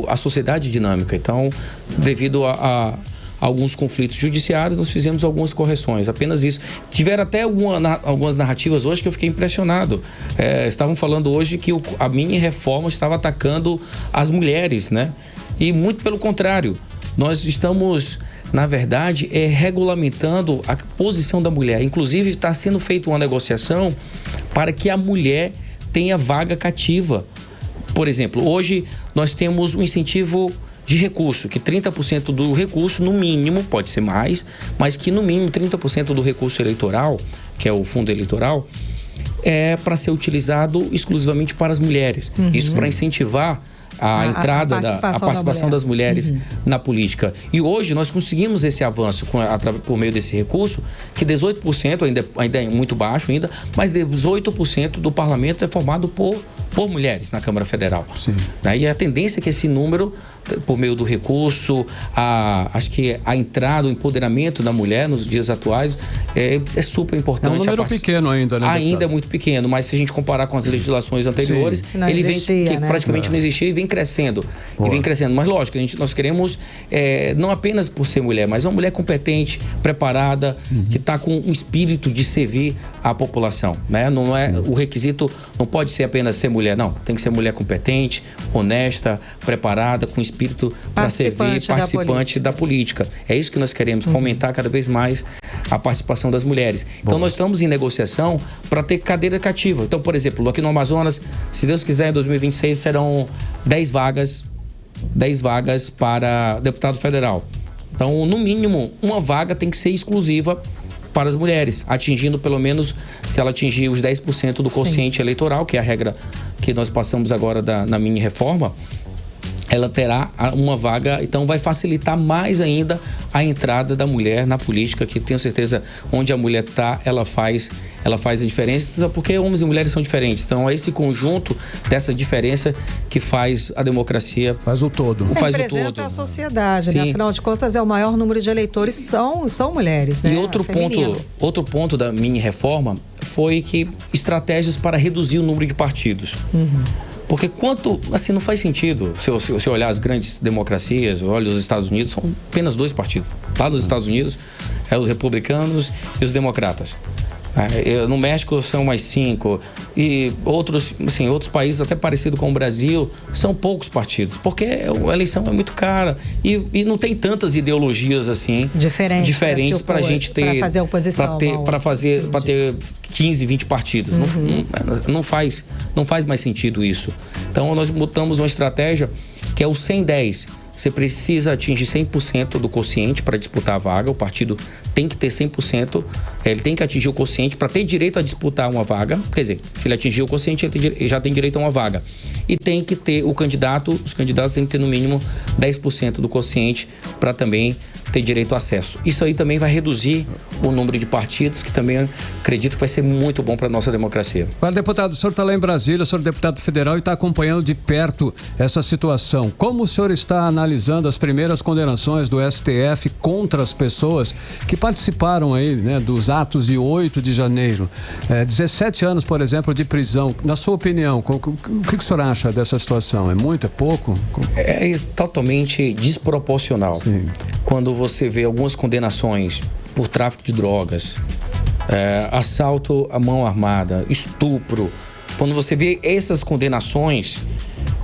a sociedade dinâmica. Então, devido a alguns conflitos judiciários, nós fizemos algumas correções, apenas isso. Tiveram até algumas narrativas hoje que eu fiquei impressionado. Estavam falando hoje que a mini reforma estava atacando as mulheres, né? E muito pelo contrário, nós estamos, na verdade, regulamentando a posição da mulher. Inclusive, está sendo feita uma negociação para que a mulher tenha vaga cativa. Por exemplo, hoje nós temos um incentivo de recurso, que 30% do recurso, no mínimo, pode ser mais, mas que no mínimo 30% do recurso eleitoral, que é o fundo eleitoral, é para ser utilizado exclusivamente para as mulheres. Isso para incentivar a entrada, a participação das mulheres na política. E hoje nós conseguimos esse avanço por meio desse recurso, que 18%, ainda é muito baixo ainda, mas 18% do parlamento é formado por mulheres na Câmara Federal. Né? E a tendência é que esse número, por meio do recurso, acho que a entrada, o empoderamento da mulher nos dias atuais é super importante. É um número pequeno ainda, né? Ainda é muito pequeno, mas se a gente comparar com as legislações anteriores, ele vem, praticamente não existia, e vem crescendo. E vem crescendo. Mas lógico, nós queremos, não apenas por ser mulher, mas uma mulher competente, preparada, que está com um espírito de servir a população. Né? Não é, o requisito não pode ser apenas ser mulher, não. Tem que ser mulher competente, honesta, preparada, com espírito para servir, participante da política. É isso que nós queremos, fomentar cada vez mais a participação das mulheres. Então nós estamos em negociação para ter cadeira cativa. Então, por exemplo, aqui no Amazonas, se Deus quiser, em 2026 serão 10 vagas para deputado federal. Então, no mínimo, uma vaga tem que ser exclusiva para as mulheres, atingindo pelo menos, se ela atingir os 10% do quociente eleitoral, que é a regra que nós passamos agora na mini reforma, ela terá uma vaga, então vai facilitar mais ainda a entrada da mulher na política, que tenho certeza, onde a mulher está, ela faz a diferença, porque homens e mulheres são diferentes. Então é esse conjunto dessa diferença que faz a democracia. Faz o todo. Representa a sociedade, né? Afinal de contas, é o maior número de eleitores são mulheres, né? E outro ponto da mini reforma foi que estratégias para reduzir o número de partidos. Porque não faz sentido, se você olhar as grandes democracias, olha os Estados Unidos, são apenas 2 partidos. Lá nos Estados Unidos, os republicanos e os democratas. No México são mais 5. E outros países, até parecido com o Brasil, são poucos partidos. Porque a eleição é muito cara. E não tem tantas ideologias assim diferentes para a gente ter. Para fazer oposição. Para ter 15, 20 partidos. Não faz mais sentido isso. Então nós botamos uma estratégia que é o 100-10. Você precisa atingir 100% do quociente para disputar a vaga. O partido tem que ter 100%, ele tem que atingir o quociente para ter direito a disputar uma vaga. Quer dizer, se ele atingir o quociente, ele já tem direito a uma vaga. E tem que ter os candidatos têm que ter no mínimo 10% do quociente para também ter direito a acesso. Isso aí também vai reduzir o número de partidos, que também acredito que vai ser muito bom para a nossa democracia. Agora, deputado, o senhor está lá em Brasília, o senhor é deputado federal e está acompanhando de perto essa situação. Como o senhor está analisando as primeiras condenações do STF contra as pessoas que participaram aí, né, dos atos de 8 de janeiro? 17 anos, por exemplo, de prisão. Na sua opinião, o que o senhor acha dessa situação? É muito? É pouco? É totalmente desproporcional. Sim. Quando você vê algumas condenações por tráfico de drogas, assalto à mão armada, estupro, quando você vê essas condenações,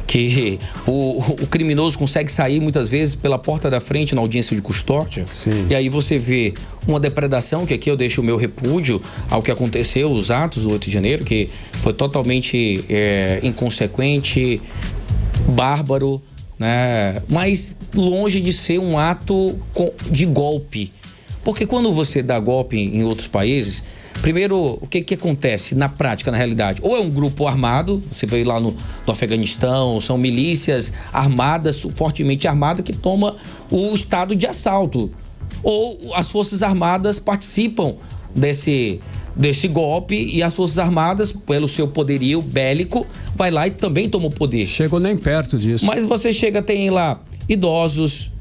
que o criminoso consegue sair muitas vezes pela porta da frente na audiência de custódia. Sim. E aí você vê uma depredação, que aqui eu deixo o meu repúdio ao que aconteceu, os atos do 8 de janeiro, que foi totalmente inconsequente, bárbaro, né? Mas longe de ser um ato de golpe. Porque quando você dá golpe em outros países, Primeiro, o que acontece na prática, na realidade? Ou é um grupo armado, você vê lá no Afeganistão, são milícias armadas, fortemente armadas, que toma o estado de assalto. Ou as Forças Armadas participam desse golpe e as Forças Armadas, pelo seu poderio bélico, vai lá e também toma o poder. Chegou nem perto disso. Mas você chega, tem lá idosos,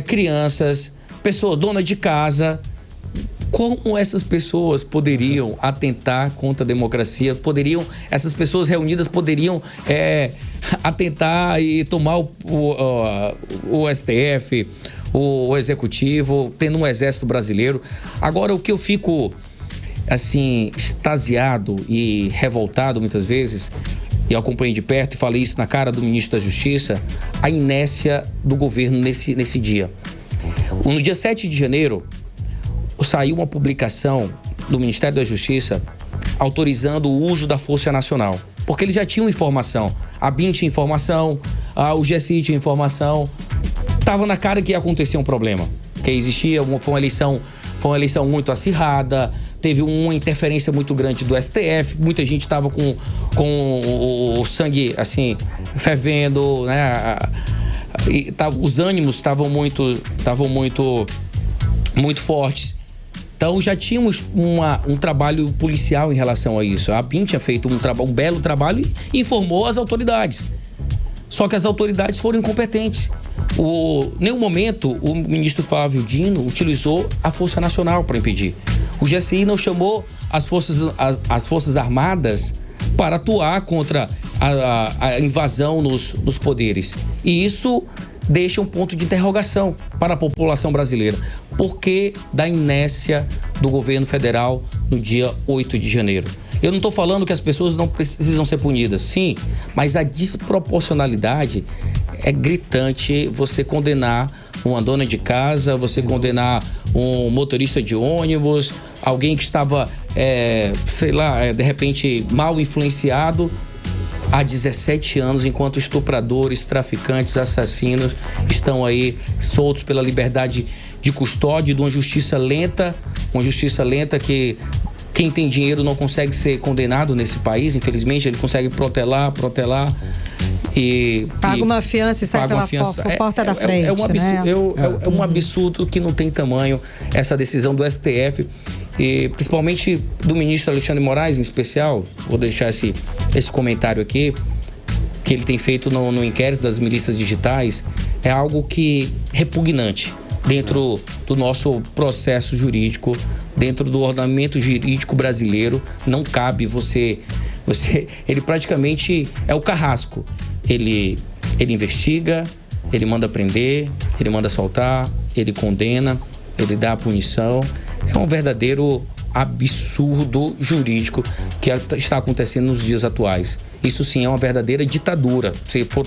crianças, pessoa dona de casa. Como essas pessoas poderiam atentar contra a democracia? Essas pessoas reunidas poderiam atentar e tomar o STF, o Executivo, tendo um exército brasileiro. Agora, o que eu fico, assim, extasiado e revoltado muitas vezes, e eu acompanhei de perto e falei isso na cara do ministro da Justiça, a inércia do governo nesse dia. No dia 7 de janeiro, saiu uma publicação do Ministério da Justiça autorizando o uso da Força Nacional. Porque eles já tinham informação. A BIM tinha informação, o GSI tinha informação. Estava na cara que ia acontecer um problema. Que existia, foi uma eleição muito acirrada, teve uma interferência muito grande do STF, muita gente estava com o sangue, assim, fervendo, né? Os ânimos estavam muito fortes. Então já tinha um trabalho policial em relação a isso. A BIM tinha feito um belo trabalho e informou as autoridades. Só que as autoridades foram incompetentes. Em nenhum momento o ministro Flávio Dino utilizou a Força Nacional para impedir. O GSI não chamou as Forças Armadas para atuar contra a invasão nos poderes. E isso deixa um ponto de interrogação para a população brasileira. Por que da inércia do governo federal no dia 8 de janeiro? Eu não estou falando que as pessoas não precisam ser punidas, sim, mas a desproporcionalidade é gritante. Você condenar uma dona de casa, você condenar um motorista de ônibus, alguém que estava, de repente mal influenciado, há 17 anos, enquanto estupradores, traficantes, assassinos estão aí soltos pela liberdade de custódia, de uma justiça lenta que quem tem dinheiro não consegue ser condenado nesse país, infelizmente, ele consegue protelar e paga uma fiança e sai pela porta da frente. É um absurdo que não tem tamanho essa decisão do STF, e principalmente do ministro Alexandre Moraes, em especial. Vou deixar esse comentário aqui, que ele tem feito no inquérito das milícias digitais. É algo que repugnante dentro do nosso processo jurídico, dentro do ordenamento jurídico brasileiro. Não cabe ele praticamente é o carrasco. Ele investiga, ele manda prender, ele manda soltar, ele condena, ele dá a punição. É um verdadeiro absurdo jurídico que está acontecendo nos dias atuais. Isso sim é uma verdadeira ditadura.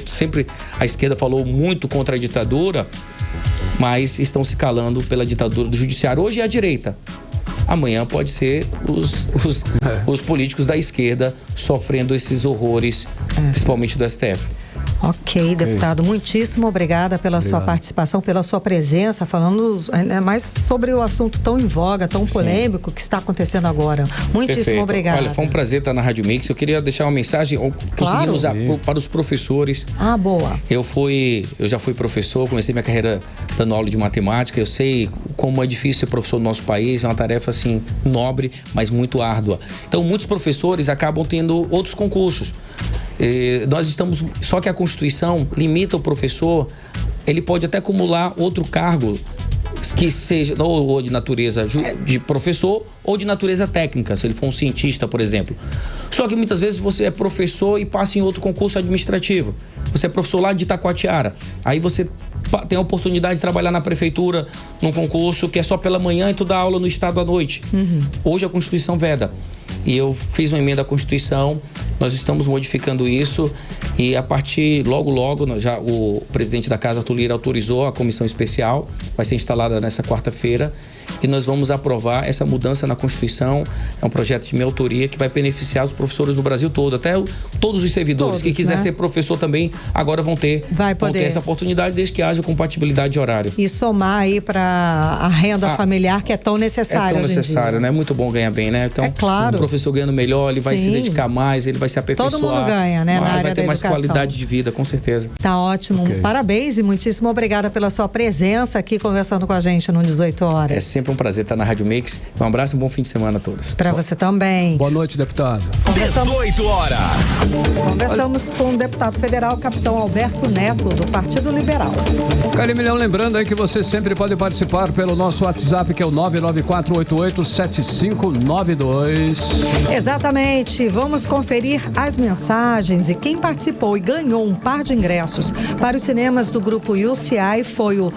Sempre a esquerda falou muito contra a ditadura, mas estão se calando pela ditadura do judiciário. Hoje é a direita. Amanhã pode ser os políticos da esquerda sofrendo esses horrores, principalmente do STF. Ok, deputado, muitíssimo obrigada pela sua participação, pela sua presença, falando mais sobre o assunto tão em voga, tão polêmico que está acontecendo agora. Muitíssimo obrigada. Olha, foi um prazer estar na Rádio Mix. Eu queria deixar uma mensagem, conseguimos para os professores. Ah, boa. Eu já fui professor, comecei minha carreira dando aula de matemática. Eu sei como é difícil ser professor no nosso país, é uma tarefa assim nobre, mas muito árdua. Então, muitos professores acabam tendo outros concursos. Só que a Constituição limita o professor, ele pode até acumular outro cargo que seja ou de natureza de professor ou de natureza técnica, se ele for um cientista, por exemplo. Só que muitas vezes você é professor e passa em outro concurso administrativo. Você é professor lá de Itacoatiara, aí você tem a oportunidade de trabalhar na prefeitura num concurso que é só pela manhã e tu dá aula no estado à noite. Hoje a Constituição veda. E eu fiz uma emenda à Constituição, nós estamos modificando isso e a partir, logo, o presidente da Casa, Arthur Lira, autorizou a comissão especial, vai ser instalada nessa quarta-feira e nós vamos aprovar essa mudança na Constituição. É um projeto de minha autoria que vai beneficiar os professores do Brasil todo, até todos os servidores que quiser ser professor também agora vão ter essa oportunidade, desde que haja compatibilidade de horário. E somar aí para a renda familiar que é tão necessária. É tão necessário, né? É muito bom ganhar bem, né? Então, o professor ganhando melhor, ele vai se dedicar mais, ele vai se aperfeiçoar. Todo mundo ganha, né? Na área vai ter da mais educação. qualidade de vida, com certeza. Tá ótimo. Parabéns e muitíssimo obrigada pela sua presença aqui conversando com a gente no 18 horas. É sempre um prazer estar na Rádio Mix. Um abraço e um bom fim de semana a todos. Para você também. Boa noite, deputado. 18 horas. Conversamos com o deputado federal, capitão Alberto Neto, do Partido Liberal. Carimilhão, lembrando aí que você sempre pode participar pelo nosso WhatsApp, que é o 994887592. Exatamente. Vamos conferir as mensagens e quem participou e ganhou um par de ingressos para os cinemas do grupo UCI foi o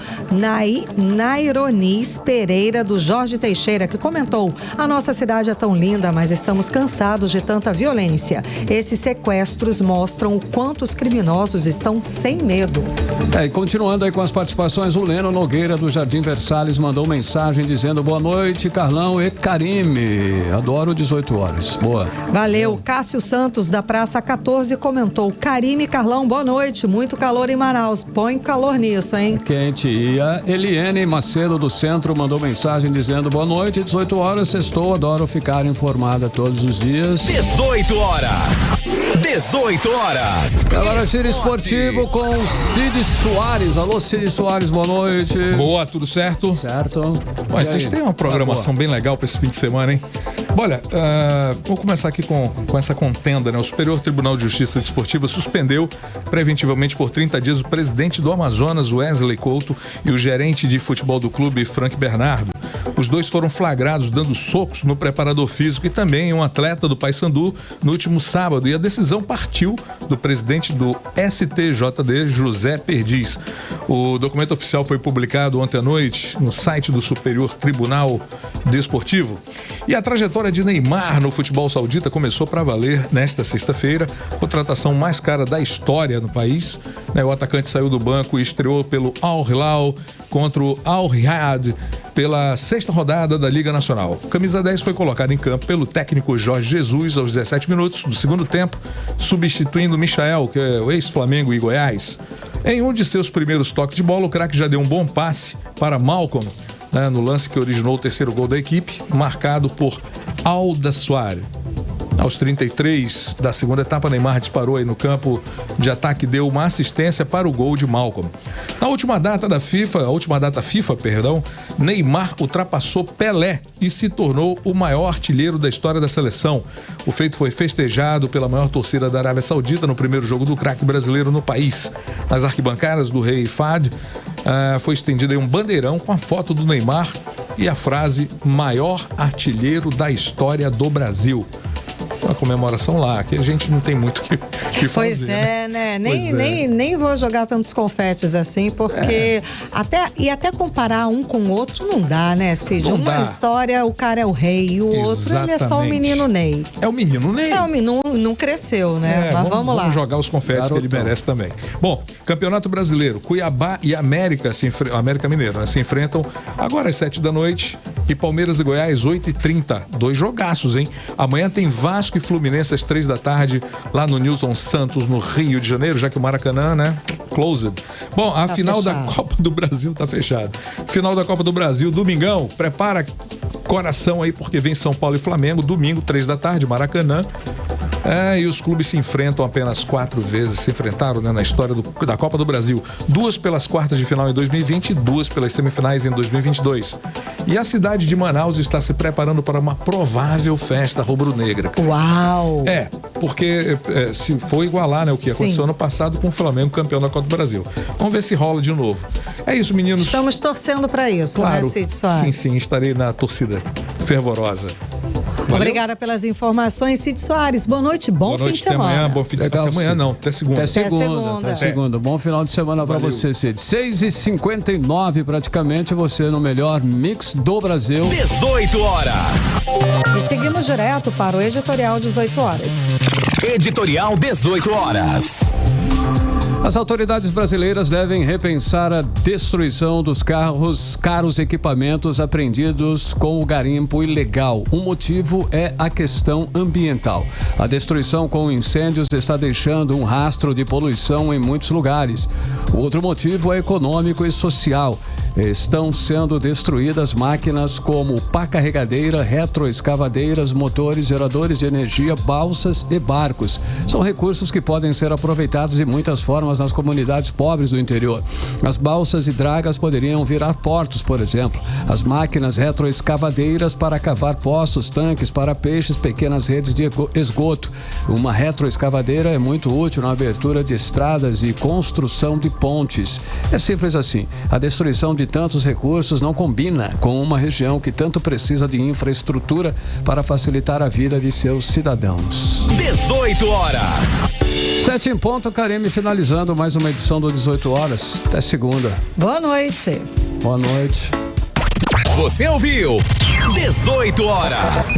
Naironis Pereira, do Jorge Teixeira, que comentou: a nossa cidade é tão linda, mas estamos cansados de tanta violência. Esses sequestros mostram o quanto os criminosos estão sem medo. E continuando aí com as participações, o Leno Nogueira, do Jardim Versalhes, mandou mensagem dizendo: boa noite, Carlão e Karime. Adoro 18 horas. Boa. Valeu. Cássio Santos, da Praça 14, comentou: Karime e Carlão, boa noite. Muito calor em Manaus. Põe calor nisso, hein? Quente. E a Eliane Macedo, do Centro, mandou mensagem dizendo: boa noite, 18 horas, sextou, adoro ficar informada todos os dias. 18 horas. 18 horas. Agora, Giro Esportivo com Cid Soares. Alô, Cid Soares, boa noite. Boa, tudo certo? Certo. Bom, a gente tem uma programação bem legal para esse fim de semana, hein? Olha, vou começar aqui com essa contenda, né? O Superior Tribunal de Justiça Desportiva suspendeu preventivamente por 30 dias o presidente do Amazonas, Wesley Couto, e o gerente de futebol do clube, Frank Bernardo. Os dois foram flagrados dando socos no preparador físico e também em um atleta do Paysandu no último sábado. E a decisão partiu do presidente do STJD, José Perdiz. O documento oficial foi publicado ontem à noite no site do Superior Tribunal Desportivo. E a trajetória de Neymar no futebol saudita começou para valer nesta sexta-feira, contratação mais cara da história no país. O atacante saiu do banco e estreou pelo Al Hilal contra o Al Riyadh pela sexta rodada da Liga Nacional. Camisa 10 foi colocada em campo pelo técnico Jorge Jesus aos 17 minutos do segundo tempo, substituindo Michael, que é o ex-Flamengo e Goiás. Em um de seus primeiros toques de bola, o craque já deu um bom passe para Malcolm, no lance que originou o terceiro gol da equipe, marcado por Aldassuar. Aos 33 da segunda etapa, Neymar disparou aí no campo de ataque e deu uma assistência para o gol de Malcolm. Na última data FIFA, Neymar ultrapassou Pelé e se tornou o maior artilheiro da história da seleção. O feito foi festejado pela maior torcida da Arábia Saudita no primeiro jogo do craque brasileiro no país. Nas arquibancadas do rei Fahd, foi estendido aí um bandeirão com a foto do Neymar e a frase: maior artilheiro da história do Brasil. Uma comemoração lá, que a gente não tem muito que fazer. Pois é, né? Nem vou jogar tantos confetes assim, porque até comparar um com o outro não dá, né, Cid? Uma história, o cara é o rei, e o outro, ele é só o menino Ney. É o menino Ney. Não cresceu, né? Mas vamos lá. Vamos jogar os confetes que ele merece também. Bom, Campeonato Brasileiro, Cuiabá e América Mineiro, né, se enfrentam agora às 7 da noite e Palmeiras e Goiás 8h30. 2 jogaços, hein? Amanhã tem Vasco e Fluminense às 3 da tarde, lá no Nilton Santos, no Rio de Janeiro, já que o Maracanã, né? Closed. Bom, a final da Copa do Brasil tá fechada. Final da Copa do Brasil, domingão. Prepara coração aí, porque vem São Paulo e Flamengo, domingo, 3 da tarde, Maracanã. E os clubes se enfrentam apenas 4 vezes, se enfrentaram, né, na história da Copa do Brasil. 2 pelas quartas de final em 2020 e 2 pelas semifinais em 2022. E a cidade de Manaus está se preparando para uma provável festa rubro-negra. Uau! Porque se for igualar, né, o que aconteceu ano passado com o Flamengo campeão da Copa do Brasil. Vamos ver se rola de novo. É isso, meninos. Estamos torcendo para isso, claro, né, Cid Soares? Sim, estarei na torcida fervorosa. Valeu? Obrigada pelas informações, Cid Soares. Boa noite, bom fim de semana. Até amanhã, bom fim de semana. Até amanhã não, até segunda. Até segunda. Bom final de semana pra você, Cid. 6h59 praticamente, você no melhor mix do Brasil. 18 horas. E seguimos direto para o Editorial 18 horas. Editorial 18 horas. As autoridades brasileiras devem repensar a destruição dos caros equipamentos apreendidos com o garimpo ilegal. O motivo é a questão ambiental. A destruição com incêndios está deixando um rastro de poluição em muitos lugares. O outro motivo é econômico e social. Estão sendo destruídas máquinas como pá carregadeira, retroescavadeiras, motores, geradores de energia, balsas e barcos. São recursos que podem ser aproveitados de muitas formas nas comunidades pobres do interior. As balsas e dragas poderiam virar portos, por exemplo. As máquinas retroescavadeiras para cavar poços, tanques para peixes, pequenas redes de esgoto. Uma retroescavadeira é muito útil na abertura de estradas e construção de pontes. É simples assim. A destruição de tantos recursos não combina com uma região que tanto precisa de infraestrutura para facilitar a vida de seus cidadãos. 18 horas. 7 em ponto, Karime, finalizando mais uma edição do 18 horas. Até segunda. Boa noite. Boa noite. Você ouviu 18 horas.